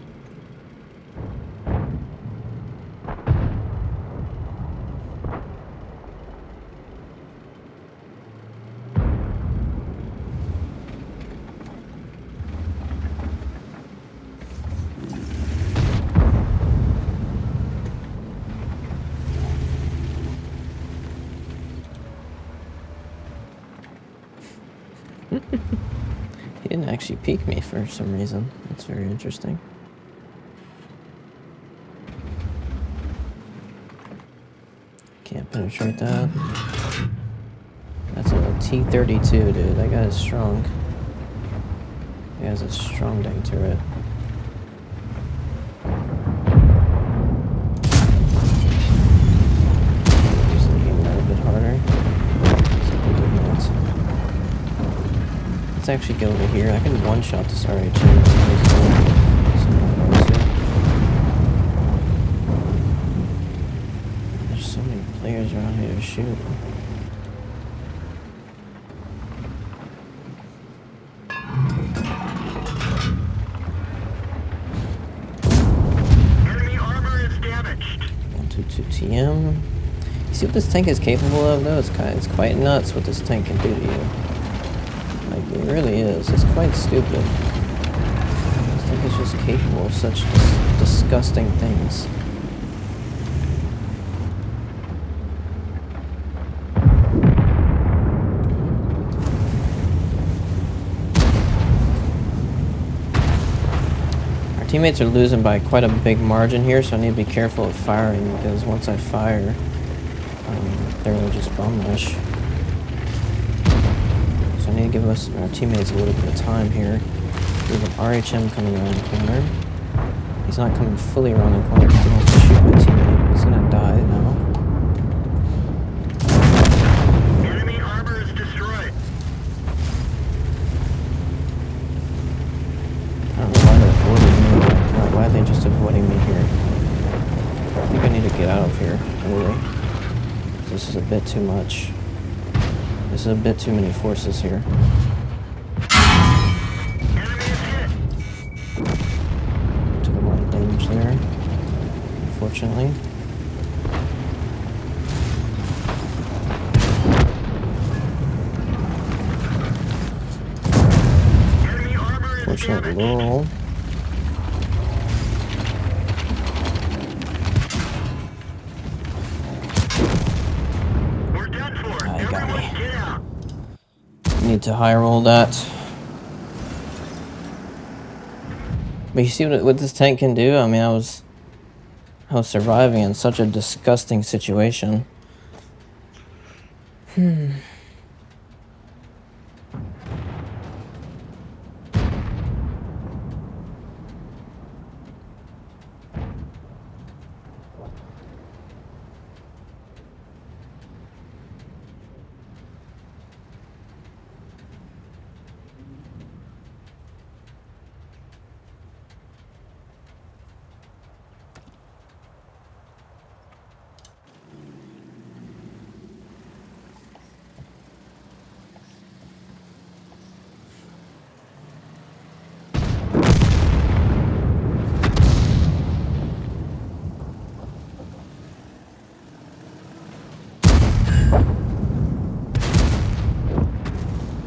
He didn't actually peek me for some reason. That's very interesting. Can't penetrate that. That's a T-32, dude. That guy is strong. He has a strong dang turret. Just aim a little bit harder. Simply did not. Let's actually go over here. I can one-shot this RHA. There's so many players around here to shoot. ATM. You see what this tank is capable of, though? It's quite nuts what this tank can do to you. Like, it really is. It's quite stupid. This tank is just capable of such disgusting things. Teammates are losing by quite a big margin here, so I need to be careful of firing, because once I fire, they're going to just bum rush. So I need to give our teammates a little bit of time here. We have an RHM coming around the corner. He's not coming fully around the corner because he wants to shoot my teammate. He's going to die now. Enemy armor is destroyed. I don't know why they're avoiding me. Why are they just avoiding me here? I think I need to get out of here, really. This is a bit too much. This is a bit too many forces here. Enemy is hit. Took a lot of damage there, unfortunately. Enemy armor is Fortunately, damaged. roll. We're done for. Ah, he got Everyone me. get out. Need to high roll that. But you see what this tank can do? I mean, I was surviving in such a disgusting situation.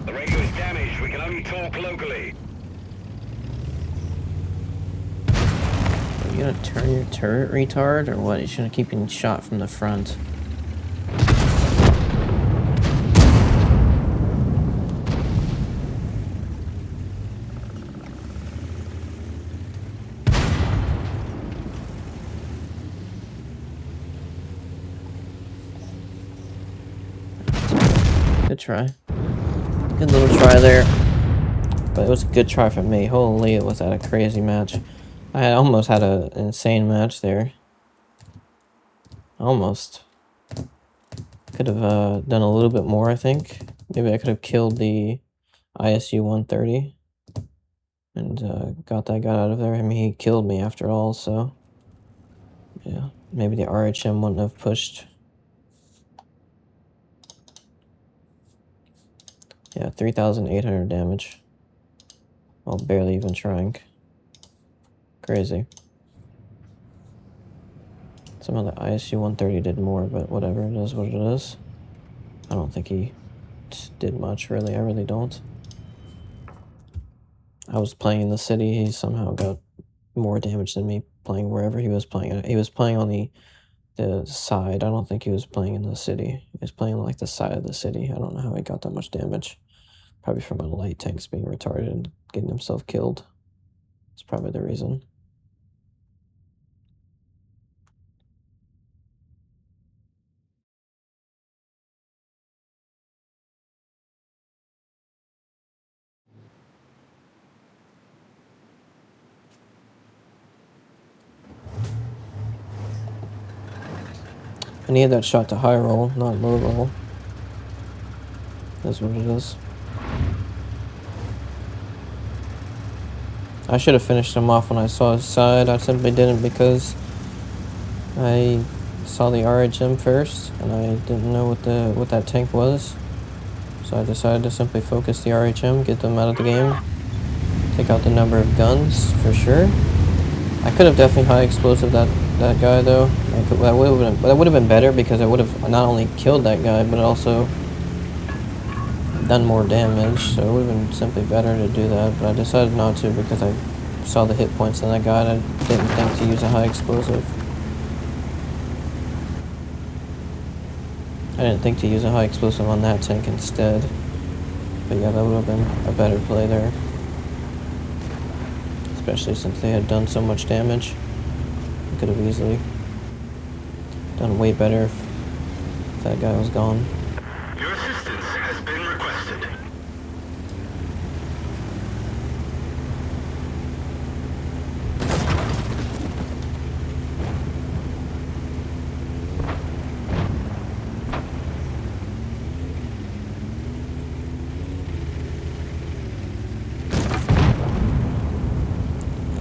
The radio is damaged. We can only talk locally. Are you gonna turn your turret, retard, or what? You shouldn't keep getting shot from the front. Good try. Good little try there. But it was a good try from me. Holy, was that a crazy match. I almost had an insane match there. Almost. Could have done a little bit more, I think. Maybe I could have killed the ISU 130 and got that guy out of there. I mean, he killed me after all, so yeah. Maybe the RHM wouldn't have pushed. Yeah, 3,800 damage. While barely even trying. Crazy. Somehow the ISU 130 did more, but whatever, it is what it is. I don't think he did much, really. I really don't. I was playing in the city. He somehow got more damage than me playing wherever he was playing. He was playing on the side. I don't think he was playing in the city. He was playing like the side of the city. I don't know how he got that much damage. Probably from a light tanks being retarded and getting himself killed. That's probably the reason. I needed that shot to high roll, not low roll. That's what it is. I should have finished him off when I saw his side. I simply didn't because I saw the RHM first and I didn't know what that tank was. So I decided to simply focus the RHM, get them out of the game, take out the number of guns for sure. I could have definitely high explosive that that guy though. That would have been better because I would have not only killed that guy but also done more damage. So it would have been simply better to do that. But I decided not to because I saw the hit points on that guy and I didn't think to use a high explosive. I didn't think to use a high explosive on that tank instead. But yeah, that would have been a better play there. Especially since they had done so much damage. I could have easily done way better if that guy was gone. Your assistance has been requested.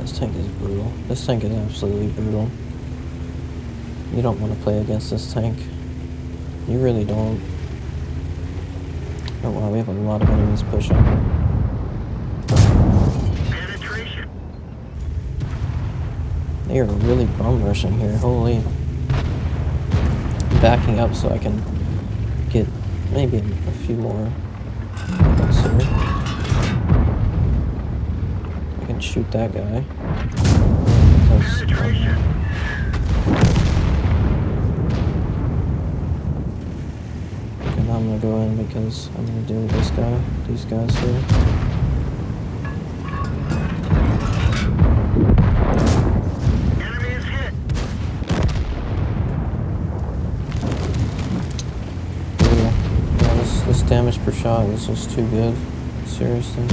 This tank is brutal. This tank is absolutely brutal. You don't want to play against this tank. You really don't. Oh wow, we have a lot of enemies pushing. Penetration. They are really bum rushing here. Holy. Backing up so I can get maybe a few more weapons here. I can shoot that guy. Penetration. Okay, now I'm gonna go in because I'm gonna deal with this guy, these guys here. Enemy is hit. Yeah, this damage per shot is just too good. Seriously.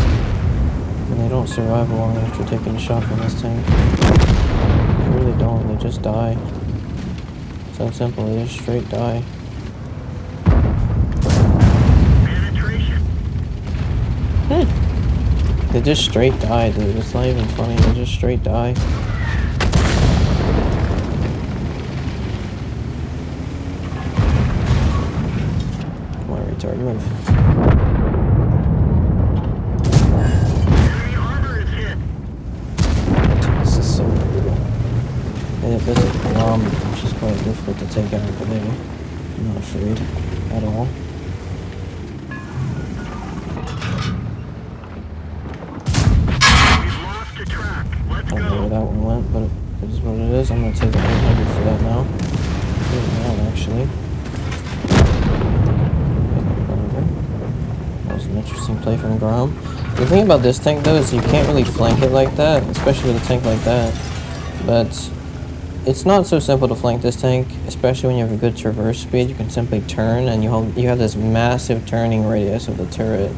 And they don't survive long after taking a shot from this tank. They really don't, they just die. It's that simple, they just straight die. Penetration. They just straight die, dude. It's not even funny, they just straight die. Come on, retard, move. Enemy armor is hit. This is so brutal. They have this bomb, which is quite difficult to take out, but I'm not afraid at all. We've lost the track. Let's I don't know where go. that one went, but it is what it is. I'm gonna take the 800 for that now. Right now, actually. That was an interesting play from Grom. The thing about this tank, though, is you can't really flank it like that, especially with a tank like that. But it's not so simple to flank this tank, especially when you have a good traverse speed. You can simply turn, and you have this massive turning radius of the turret.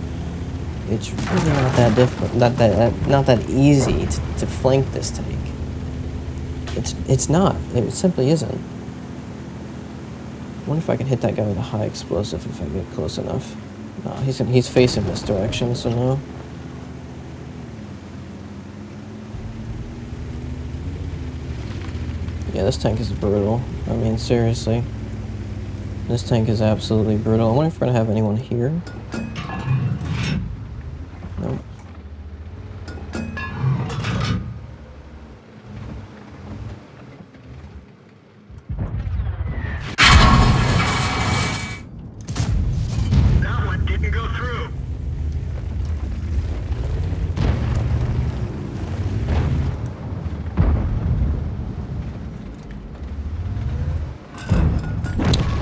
It's really not that difficult, not that easy to flank this tank. It's not. It simply isn't. I wonder if I can hit that guy with a high explosive if I get close enough. No, he's facing this direction, so no. Yeah, this tank is brutal. I mean, seriously. This tank is absolutely brutal. I wonder if we're gonna have anyone here. Nope. That one didn't go through.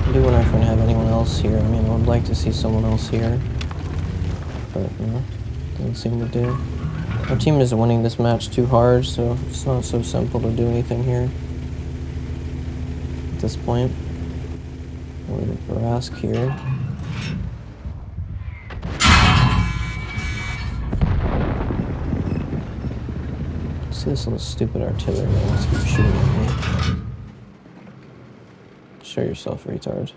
I do wonder if we're gonna have anyone else here. I mean, I would like to see someone else here. But, you know, doesn't seem to do. Our team isn't winning this match too hard, so it's not so simple to do anything here. At this point. We're gonna Barask here. See this little stupid artillery that wants to keep shooting at me. Show yourself, retard.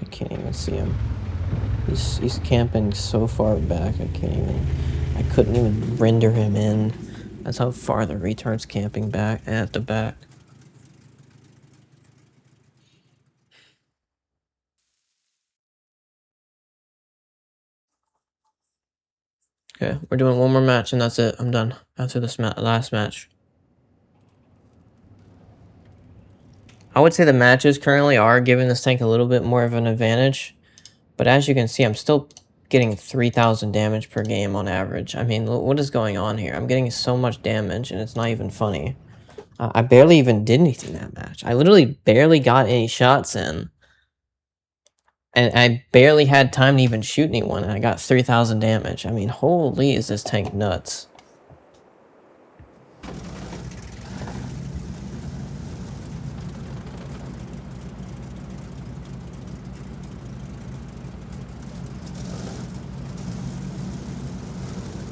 I can't even see him. He's camping so far back, I couldn't even render him in. That's how far the retard's camping back at the back. Okay, we're doing one more match and that's it. I'm done after this last match. I would say the matches currently are giving this tank a little bit more of an advantage, but as you can see, I'm still getting 3,000 damage per game on average. I mean, what is going on here? I'm getting so much damage and it's not even funny. I barely even did anything that match. I literally barely got any shots in. And I barely had time to even shoot anyone, and I got 3,000 damage. I mean, holy, is this tank nuts.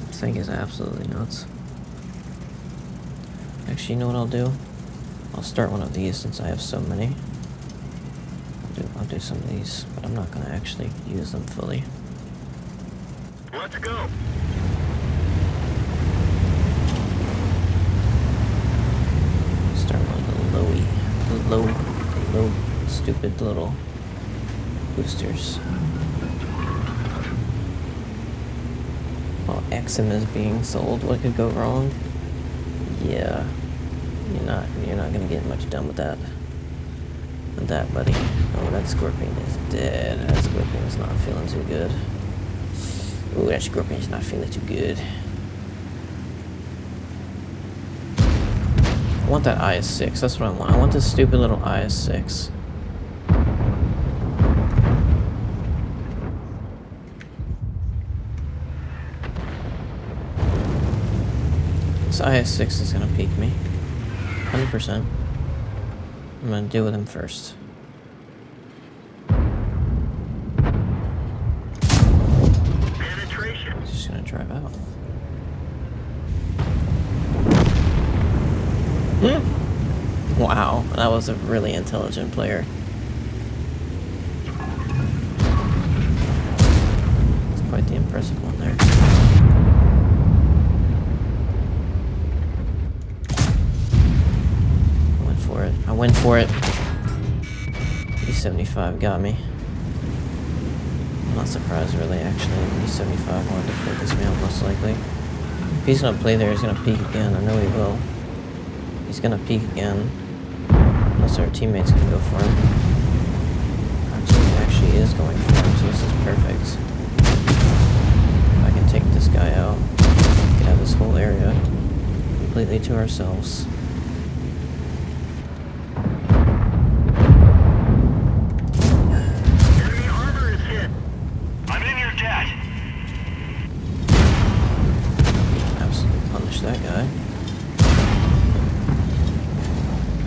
This thing is absolutely nuts. Actually, you know what I'll do? I'll start one of these since I have so many. I'll do some of these, but I'm not going to actually use them fully. Let's go. Start one of the low, stupid little boosters. While XM is being sold, what could go wrong? Yeah, you're not gonna get much done with that. With that, buddy. Oh, that Scorpion is dead. That Scorpion is not feeling too good. Ooh, that Scorpion is not feeling too good. I want that IS-6. That's what I want. I want this stupid little IS-6. This IS-6 is gonna peek me. 100%. I'm gonna deal with him first. Penetration. He's just gonna drive out. Wow, that was a really intelligent player. It's quite the impressive one there. I went for it. E75 got me. I'm not surprised, really, actually. E75 wanted to focus me out, most likely. If he's gonna play there, he's gonna peek again. I know he will. He's gonna peek again. Unless our teammate's gonna go for him. Our teammate actually is going for him, so this is perfect. If I can take this guy out, we can have this whole area completely to ourselves. Enemy armor is hit. I'm in your debt. Absolutely punish that guy.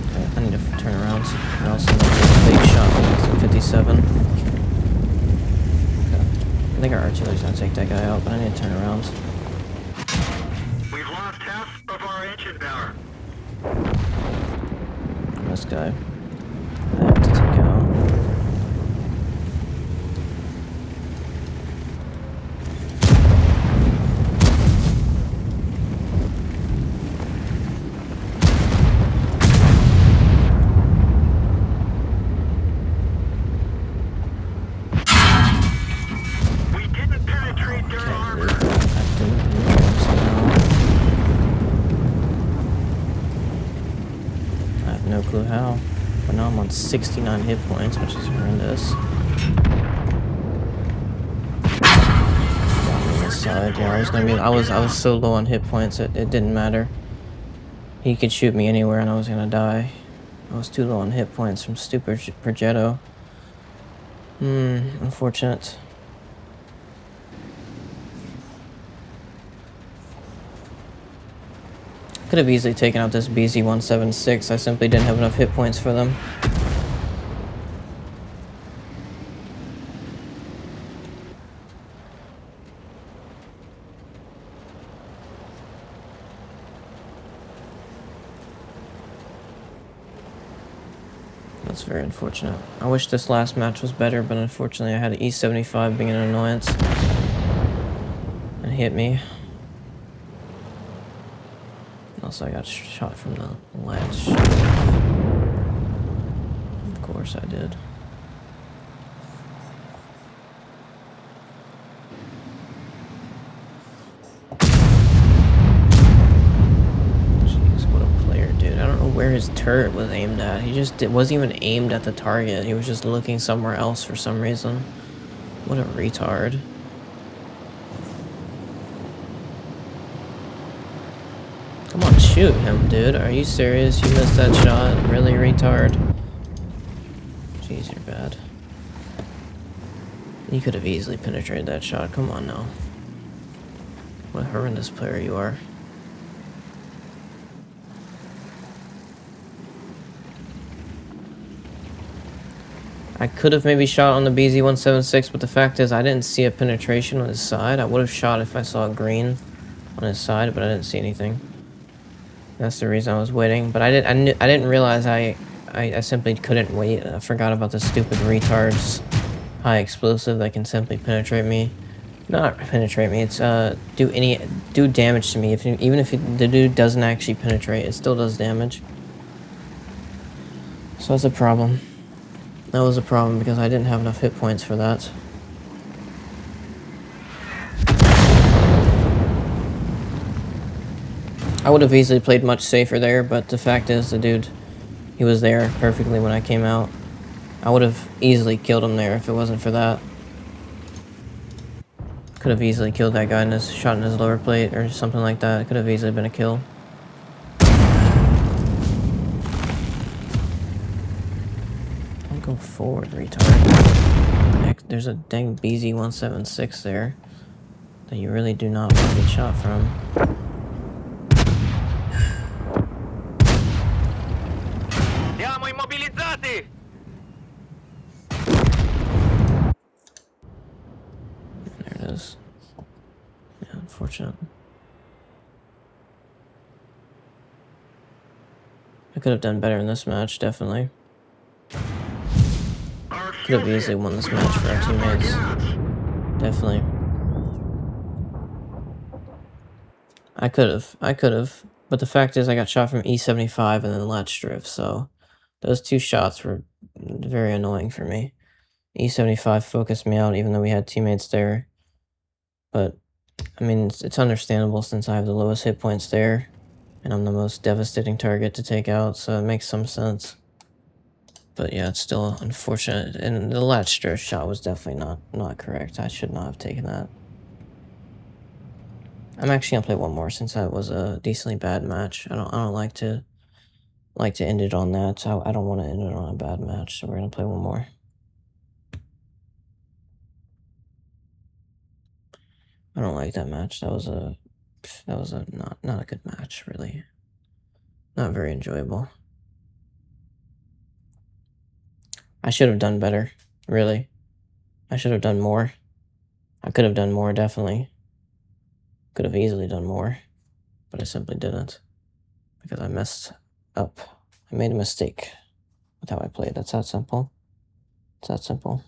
Okay, I need to turn around. I also need to take a big shot from xm57. Okay. I think our artillery's gonna take that guy out, but I need to turn around. We've lost half of our engine power. This guy. I have to take out. We didn't penetrate their armor. I have no clue how. But now I'm on 69 hit points, which is horrendous. Got me on this side. Yeah, I was so low on hit points it didn't matter. He could shoot me anywhere and I was gonna die. I was too low on hit points from stupid Progetto. Unfortunate. Could have easily taken out this BZ-176. I simply didn't have enough hit points for them. That's very unfortunate. I wish this last match was better, but unfortunately I had an E75 being an annoyance. And hit me. Also, I got shot from the ledge. Of course I did. Jeez, what a player, dude. I don't know where his turret was aimed at. He just wasn't even aimed at the target. He was just looking somewhere else for some reason. What a retard. Come on, shoot him, dude. Are you serious? You missed that shot? Really, retard? Jeez, you're bad. You could have easily penetrated that shot. Come on now. What a horrendous player you are. I could have maybe shot on the BZ-176, but the fact is I didn't see a penetration on his side. I would have shot if I saw green on his side, but I didn't see anything. That's the reason I was waiting. But I didn't realize I simply couldn't wait. I forgot about the stupid retard's high explosive that can simply penetrate me. Not penetrate me. It's do damage to me. Even if the dude doesn't actually penetrate, it still does damage. So that's a problem. That was a problem because I didn't have enough hit points for that. I would have easily played much safer there, but the fact is the dude, he was there perfectly when I came out. I would have easily killed him there if it wasn't for that. Could have easily killed that guy in his shot in his lower plate or something like that. It could have easily been a kill. Don't go forward, retard. Heck, there's a dang BZ-176 there that you really do not want to get shot from. Siamo immobilizzati! There it is. Yeah, unfortunate. I could have done better in this match, definitely. Could have easily won this match for our teammates. Definitely. I could have. But the fact is I got shot from E75 and then latch drift, so those two shots were very annoying for me. E75 focused me out even though we had teammates there. But, I mean, it's understandable since I have the lowest hit points there. And I'm the most devastating target to take out, so it makes some sense. But yeah, it's still unfortunate. And the latch drift shot was definitely not correct. I should not have taken that. I'm actually gonna play one more since that was a decently bad match. I don't like to end it on that. So I don't want to end it on a bad match. So we're gonna play one more. I don't like that match. That was a not a good match, really. Not very enjoyable. I should have done better, really. I should have done more. I could have done more, definitely. Could have easily done more, but I simply didn't because I messed up. I made a mistake with how I played. That's that simple. It's that simple.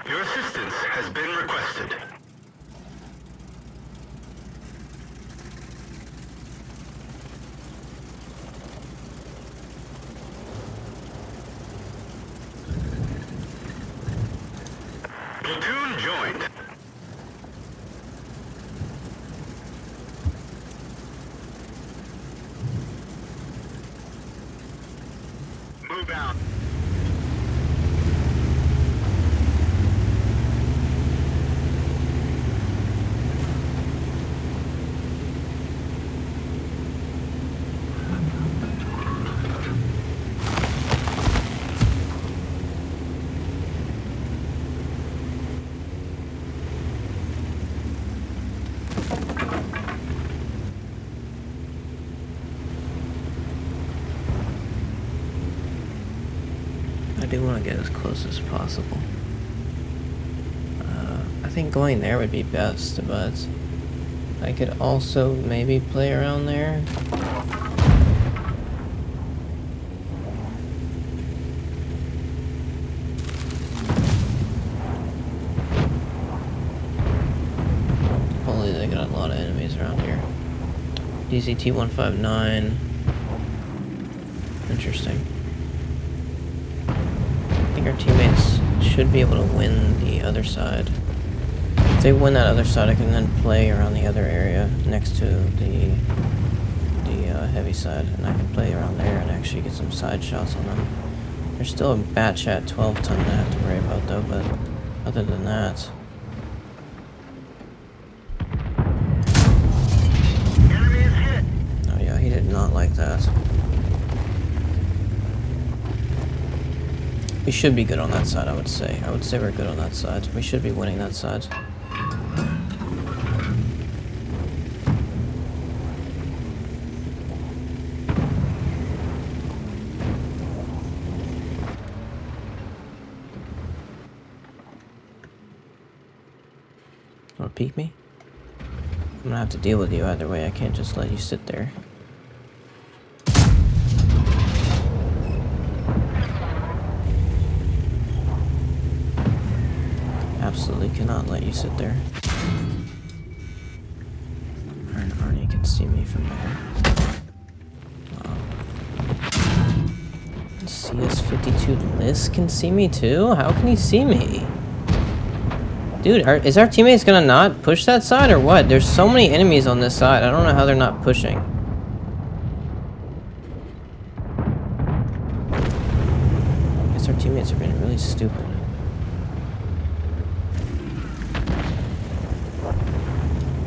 Your assistance has been requested. Platoon joined. Move out. I do want to get as close as possible. I think going there would be best, but I could also maybe play around there. Holy, they got a lot of enemies around here. DCT-159. Interesting. I think our teammates should be able to win the other side. If they win that other side, I can then play around the other area next to the heavy side, and I can play around there and actually get some side shots on them. There's still a Batchat 12 ton that I have to worry about though, but other than that. Enemy is hit. Oh yeah, he did not like that. We should be good on that side, I would say. I would say we're good on that side. We should be winning that side. Wanna peek me? I'm gonna have to deal with you either way. I can't just let you sit there. Absolutely cannot let you sit there. Arnie can see me from there. CS52 Liz can see me too? How can he see me? Dude, is our teammates gonna not push that side or what? There's so many enemies on this side. I don't know how they're not pushing. I guess our teammates are being really stupid.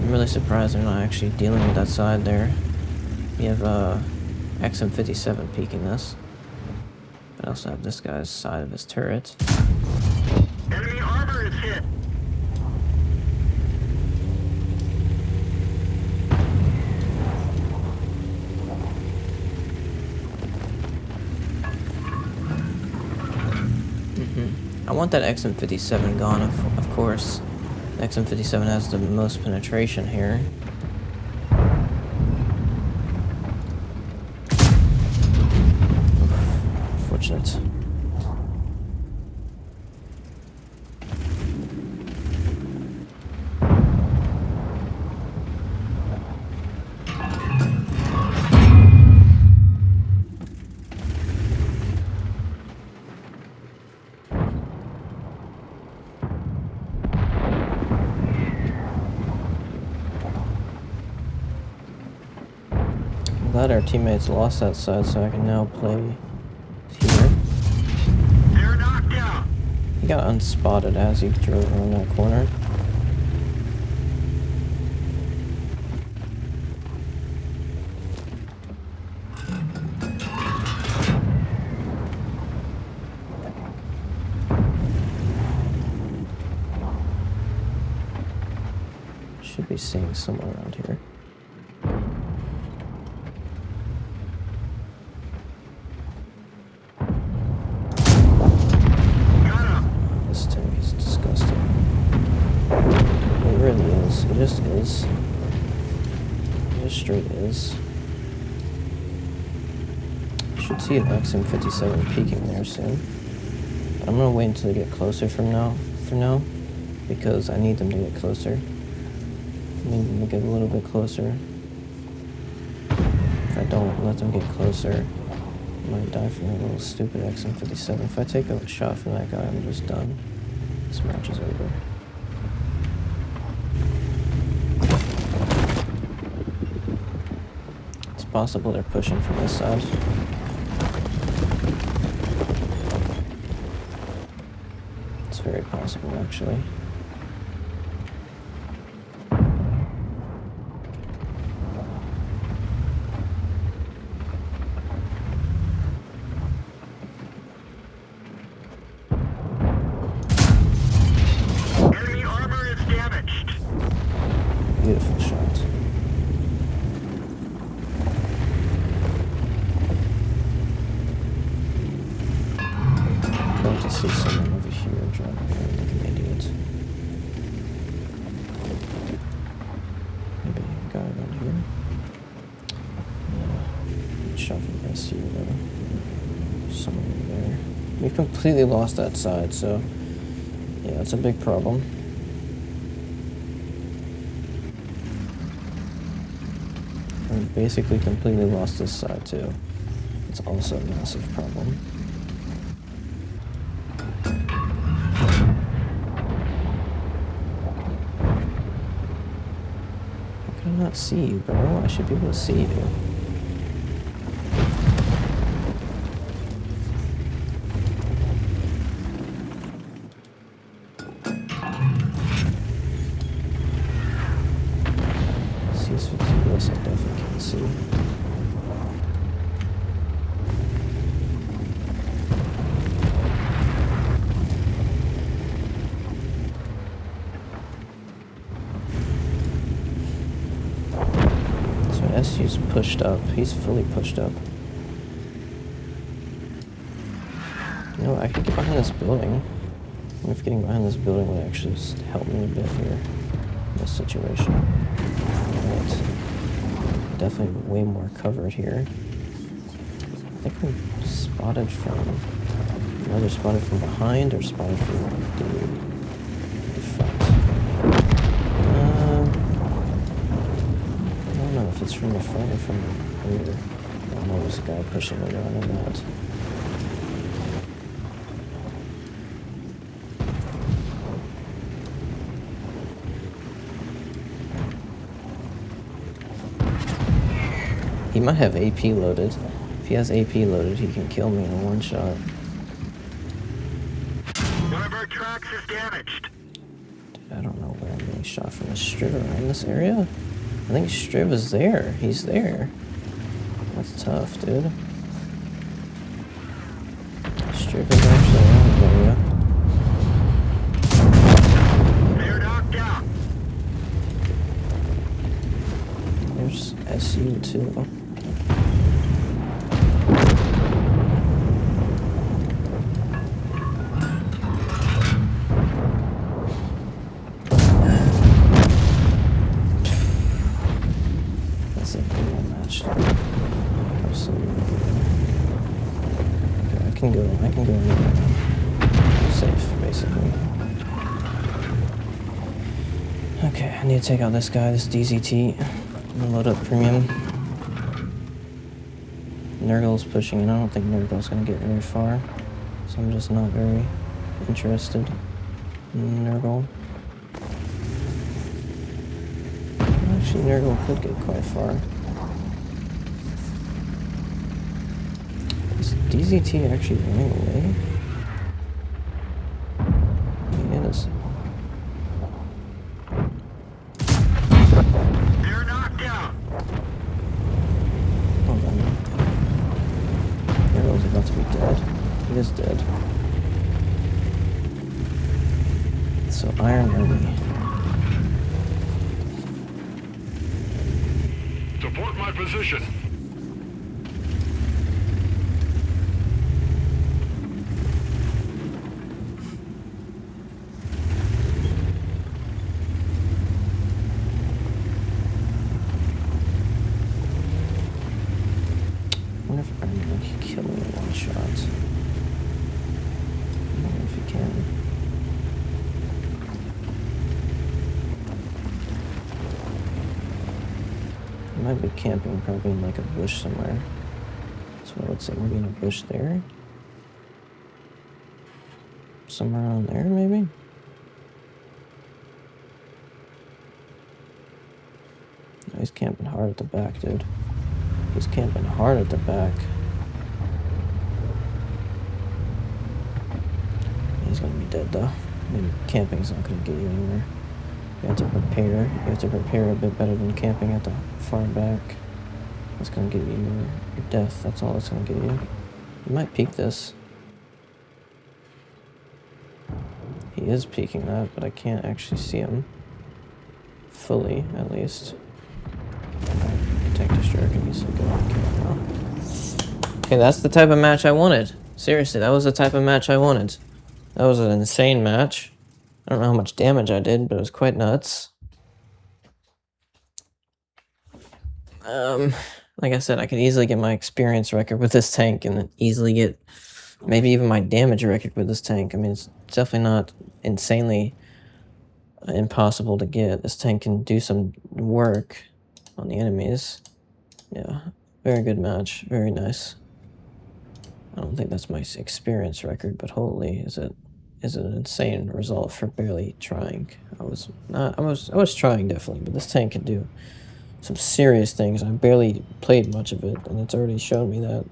I'm really surprised they're not actually dealing with that side there. We have xm57 peeking us. But I also have this guy's side of his turret. Enemy armor is hit. I want that xm57 gone, of course. The xm57 has the most penetration here. Unfortunate. I'm glad our teammates lost that side, so I can now play here. They're knocked out. He got unspotted as he drove around that corner. Should be seeing someone around here. This tank is disgusting. It really is. It just is. It just straight is. Should see an xm57 peeking there soon. But I'm gonna wait until they get closer for now, because I need them to get closer. I need them to get a little bit closer. If I don't let them get closer, I might die from that little stupid xm57. If I take a shot from that guy, I'm just done. This match is over. It's possible they're pushing from this side. It's very possible, actually. Enemy armor is damaged. Beautiful shot. guy around here. Yeah. Shot from SU though. Someone over there. We've completely lost that side, so yeah, it's a big problem. We've basically completely lost this side too. It's also a massive problem. How can I not see you, bro? I should be able to see you. C-56, I definitely can't see. SU's pushed up. He's fully pushed up. You know, I could get behind this building. I wonder if getting behind this building would actually help me a bit here in this situation. Right. Definitely way more covered here. I think I'm spotted from... either spotted from behind or spotted from the front. I don't know if it's from the front or from the rear. I don't know, there's a guy pushing me around in that. He might have AP loaded. If he has AP loaded, he can kill me in a one shot. One of our tracks is damaged. Dude, I don't know where I'm getting shot from. Is Striv around this area? I think Striv is there. He's there. That's tough, dude. Striv is actually around the area. They're knocked out. There's SU too. That's a good match. Absolutely. Okay, I can go anywhere now. I'm safe, basically. Okay, I need to take out this guy, this DZT. I'm gonna load up premium. Nurgle's pushing in. I don't think Nurgle's gonna get very far, so I'm just not very interested in Nurgle. Actually, Nurgle could get quite far. Is DZT actually running away? He is. They're knocked out. Hold on. Nurgle's about to be dead. He is dead. So Iron Army. Support my position. I wonder if Iron Man can kill me in one shot. I don't know if he can. He might be camping probably in like a bush somewhere. That's what I would say. Maybe in a bush there. Somewhere around there, maybe? No, he's camping hard at the back, dude. He's camping hard at the back. He's gonna be dead though. I mean, camping's not gonna get you anywhere. You have to prepare. You have to prepare a bit better than camping at the far back. That's gonna get you your death. That's all it's gonna get you. You might peek this. He is peeking that, but I can't actually see him. Fully, at least. Tank destroyer can be so good on camera now. Okay, that's the type of match I wanted. Seriously, that was the type of match I wanted. That was an insane match. I don't know how much damage I did, but it was quite nuts. Like I said, I could easily get my experience record with this tank and easily get maybe even my damage record with this tank. I mean, it's definitely not insanely impossible to get. This tank can do some work on the enemies. Yeah, very good match. Very nice. I don't think that's my experience record, but holy, is it an insane result for barely trying. I was trying definitely, but this tank can do some serious things. I barely played much of it, and it's already shown me that.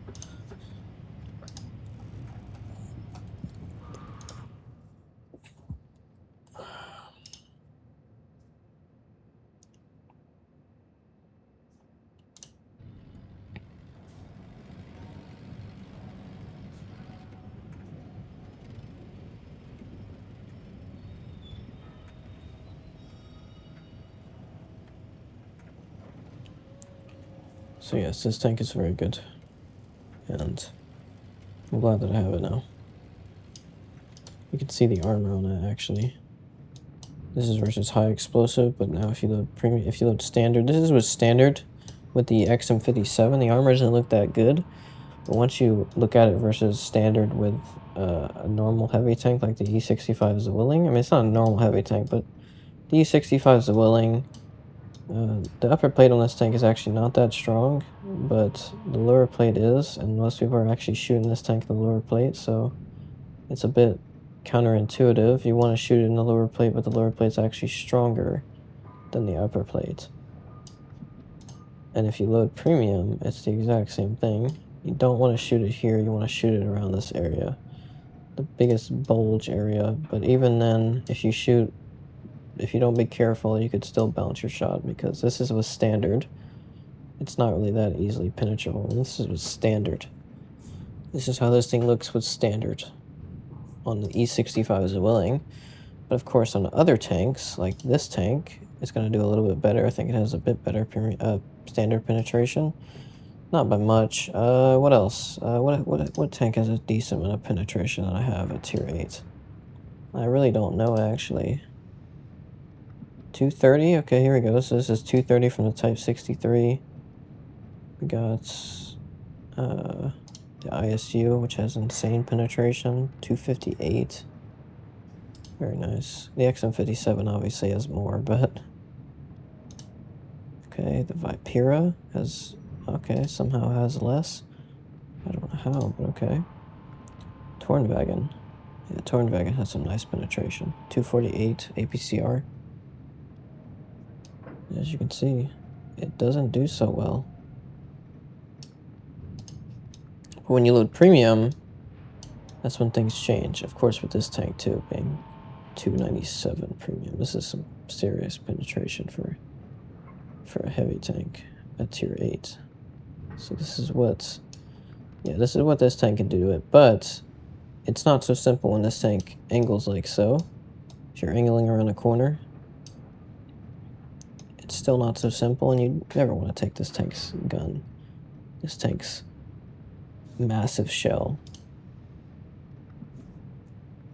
So yes, this tank is very good, and I'm glad that I have it now. You can see the armor on it actually. This is versus high explosive, but now if you load standard, this is with standard with the xm57. The armor doesn't look that good, but once you look at it versus standard with a normal heavy tank like the E65 is the Willing, I mean it's not a normal heavy tank, but the E65 is the Willing. The upper plate on this tank is actually not that strong, but the lower plate is, and most people are actually shooting this tank in the lower plate, so it's a bit counterintuitive. You want to shoot it in the lower plate, but the lower plate's actually stronger than the upper plate. And if you load premium, it's the exact same thing. You don't want to shoot it here, you want to shoot it around this area, the biggest bulge area. But even then, if you don't be careful, you could still bounce your shot, because this is with standard. It's not really that easily penetrable. This is with standard. This is how this thing looks with standard. On the E65 is a Willing, but of course on other tanks, like this tank, it's going to do a little bit better. I think it has a bit better standard penetration. Not by much. What else? What tank has a decent amount of penetration that I have at tier 8? I really don't know, actually. 230? Okay, here we go. So this is 230 from the Type 63. We got the ISU, which has insane penetration, 258. Very nice. The XM57 obviously has more, but... Okay, the Vipera has... Okay, somehow has less. I don't know how, but okay. Tornwagen. Yeah, Tornwagen has some nice penetration. 248 APCR. As you can see, it doesn't do so well. But when you load premium, that's when things change. Of course, with this tank too, being 297 premium. This is some serious penetration for a heavy tank at tier 8. So this is what this tank can do to it, but it's not so simple when this tank angles like so. If you're angling around a corner, it's still not so simple, and you never want to take this tank's gun. This tank's massive shell.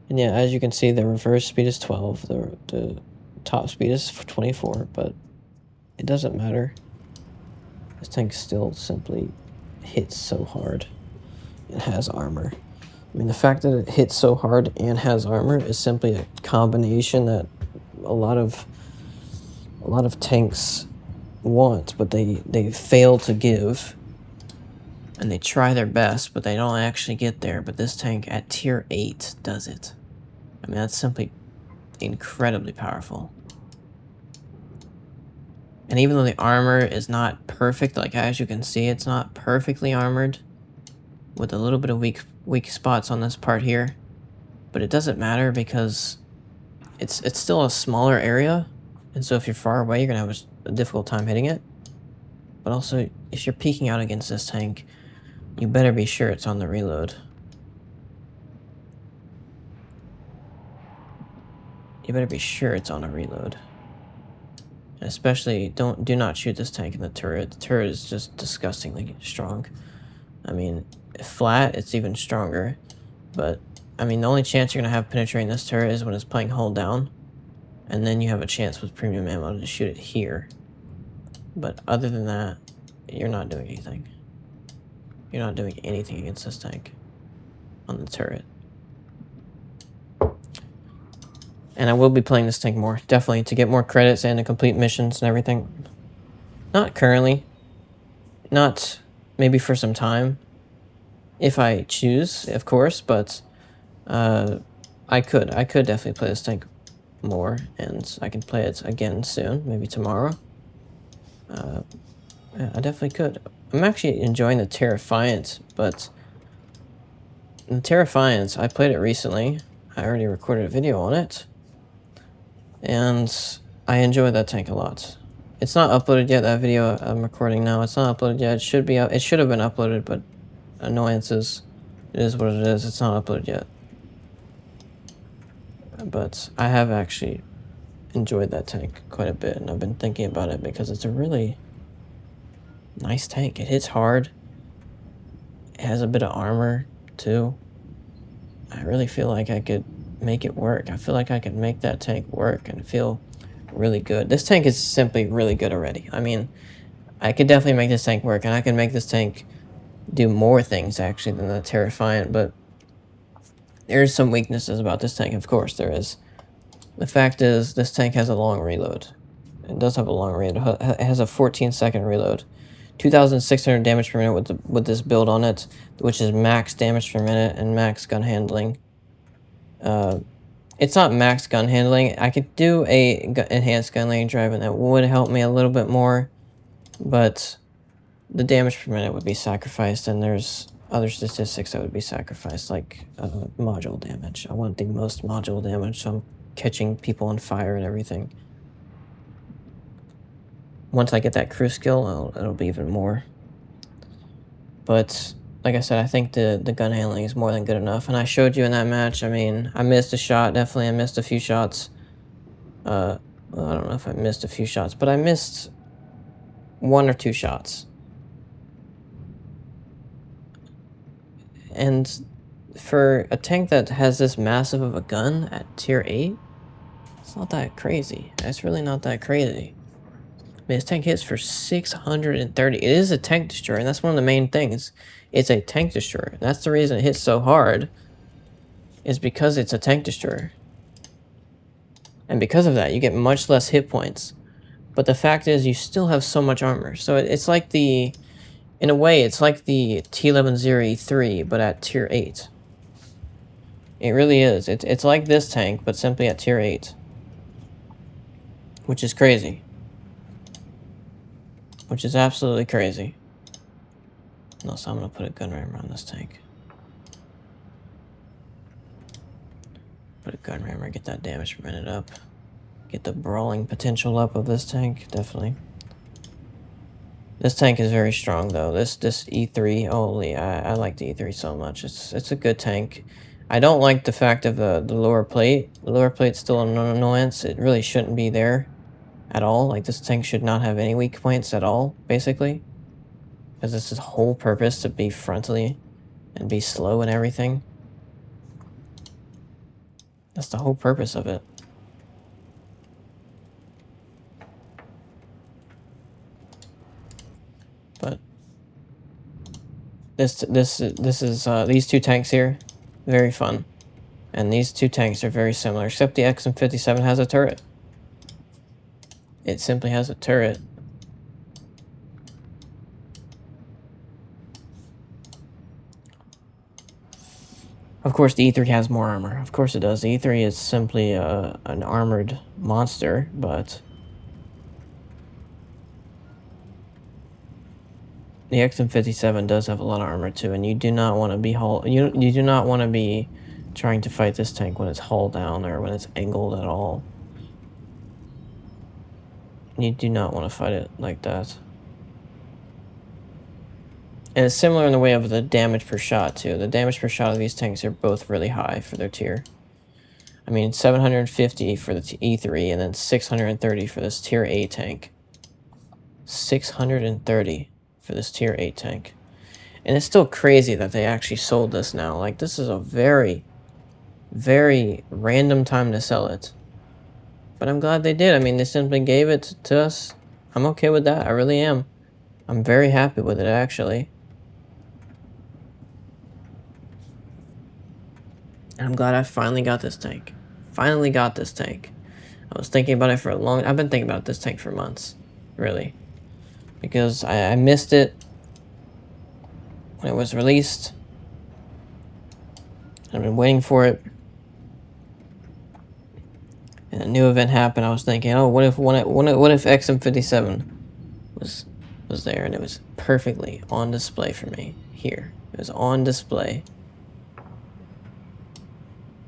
And yeah, as you can see, the reverse speed is 12, the top speed is 24, but it doesn't matter. This tank still simply hits so hard and has armor. I mean, the fact that it hits so hard and has armor is simply a combination that a lot of tanks want, but they fail to give. And they try their best, but they don't actually get there. But this tank at tier 8 does it. I mean, that's simply incredibly powerful. And even though the armor is not perfect, like as you can see, it's not perfectly armored, with a little bit of weak spots on this part here. But it doesn't matter, because it's still a smaller area, and so if you're far away, you're gonna have a difficult time hitting it. But also, if you're peeking out against this tank, you better be sure it's on the reload. You better be sure it's on a reload. And especially, do not shoot this tank in the turret. The turret is just disgustingly strong. I mean, flat, it's even stronger. But, I mean, the only chance you're going to have penetrating this turret is when it's playing hold down. And then you have a chance with premium ammo to shoot it here. But other than that, you're not doing anything. You're not doing anything against this tank on the turret. And I will be playing this tank more, definitely, to get more credits and to complete missions and everything. Not currently. Not maybe for some time. If I choose, of course, but I could definitely play this tank more, and I can play it again soon, maybe tomorrow. Yeah, I definitely could. I'm actually enjoying the Terrifiant, but the Terrifiant, I played it recently. I already recorded a video on it, and I enjoy that tank a lot. It's not uploaded yet, that video I'm recording now. It's not uploaded yet. It should be. It should have been uploaded, but annoyances. It is what it is. It's not uploaded yet. But I have actually enjoyed that tank quite a bit, and I've been thinking about it because it's a really nice tank. It hits hard. It has a bit of armor, too. I really feel like I could make it work. I feel like I could make that tank work and feel really good. This tank is simply really good already. I mean, I could definitely make this tank work, and I can make this tank do more things, actually, than the Terrifiant, but there's some weaknesses about this tank, of course there is. The fact is, this tank has a long reload. It does have a long reload. It has a 14-second reload. 2,600 damage per minute with this build on it, which is max damage per minute and max gun handling. It's not max gun handling. I could do a enhanced gun lane drive, and that would help me a little bit more, but the damage per minute would be sacrificed, and there's other statistics that would be sacrificed, like module damage. I want the most module damage, so I'm catching people on fire and everything. Once I get that crew skill, it'll be even more. But like I said, I think the gun handling is more than good enough. And I showed you in that match, I mean, I missed a shot, definitely. I missed a few shots. Well, I don't know if I missed a few shots, but I missed 1 or 2 shots. And for a tank that has this massive of a gun at tier 8, it's not that crazy. It's really not that crazy. I mean, this tank hits for 630. It is a tank destroyer, and that's one of the main things. It's a tank destroyer. And that's the reason it hits so hard, is because it's a tank destroyer. And because of that, you get much less hit points. But the fact is, you still have so much armor. So it's like the... In a way, it's like the T11-0E3, but at tier 8. It really is. It's like this tank, but simply at tier 8. Which is crazy. Which is absolutely crazy. No, so I'm going to put a gun rammer on this tank. Put a gun rammer, get that damage per minute up. Get the brawling potential up of this tank, definitely. This tank is very strong, though. This E3, holy, I like the E3 so much. It's a good tank. I don't like the fact of the lower plate. The lower plate's still an annoyance. It really shouldn't be there at all. Like, this tank should not have any weak points at all, basically. Because it's its whole purpose to be frontally and be slow and everything. That's the whole purpose of it. But this is these two tanks here, very fun. And these two tanks are very similar, except the xm57 has a turret. It simply has a turret. Of course, the E3 has more armor. Of course it does. The E3 is simply an armored monster, but the xm57 does have a lot of armor too, and you do not want to be you do not want to be trying to fight this tank when it's hull down or when it's angled at all. You do not want to fight it like that. And it's similar in the way of the damage per shot, too. The damage per shot of these tanks are both really high for their tier. I mean, 750 for the E3, and then 630 for this tier 8 tank. 630 for this tier 8 tank. And it's still crazy that they actually sold this now. Like, this is a very, very random time to sell it. But I'm glad they did. I mean, they simply gave it to us. I'm okay with that. I really am. I'm very happy with it, actually. And I'm glad I finally got this tank. Finally got this tank. I was thinking about it for a long... I've been thinking about this tank for months, really. Because I missed it when it was released. I've been waiting for it. And a new event happened. I was thinking, oh, what if XM57 was there, and it was perfectly on display for me here. It was on display,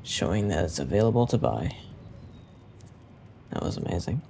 showing that it's available to buy. That was amazing.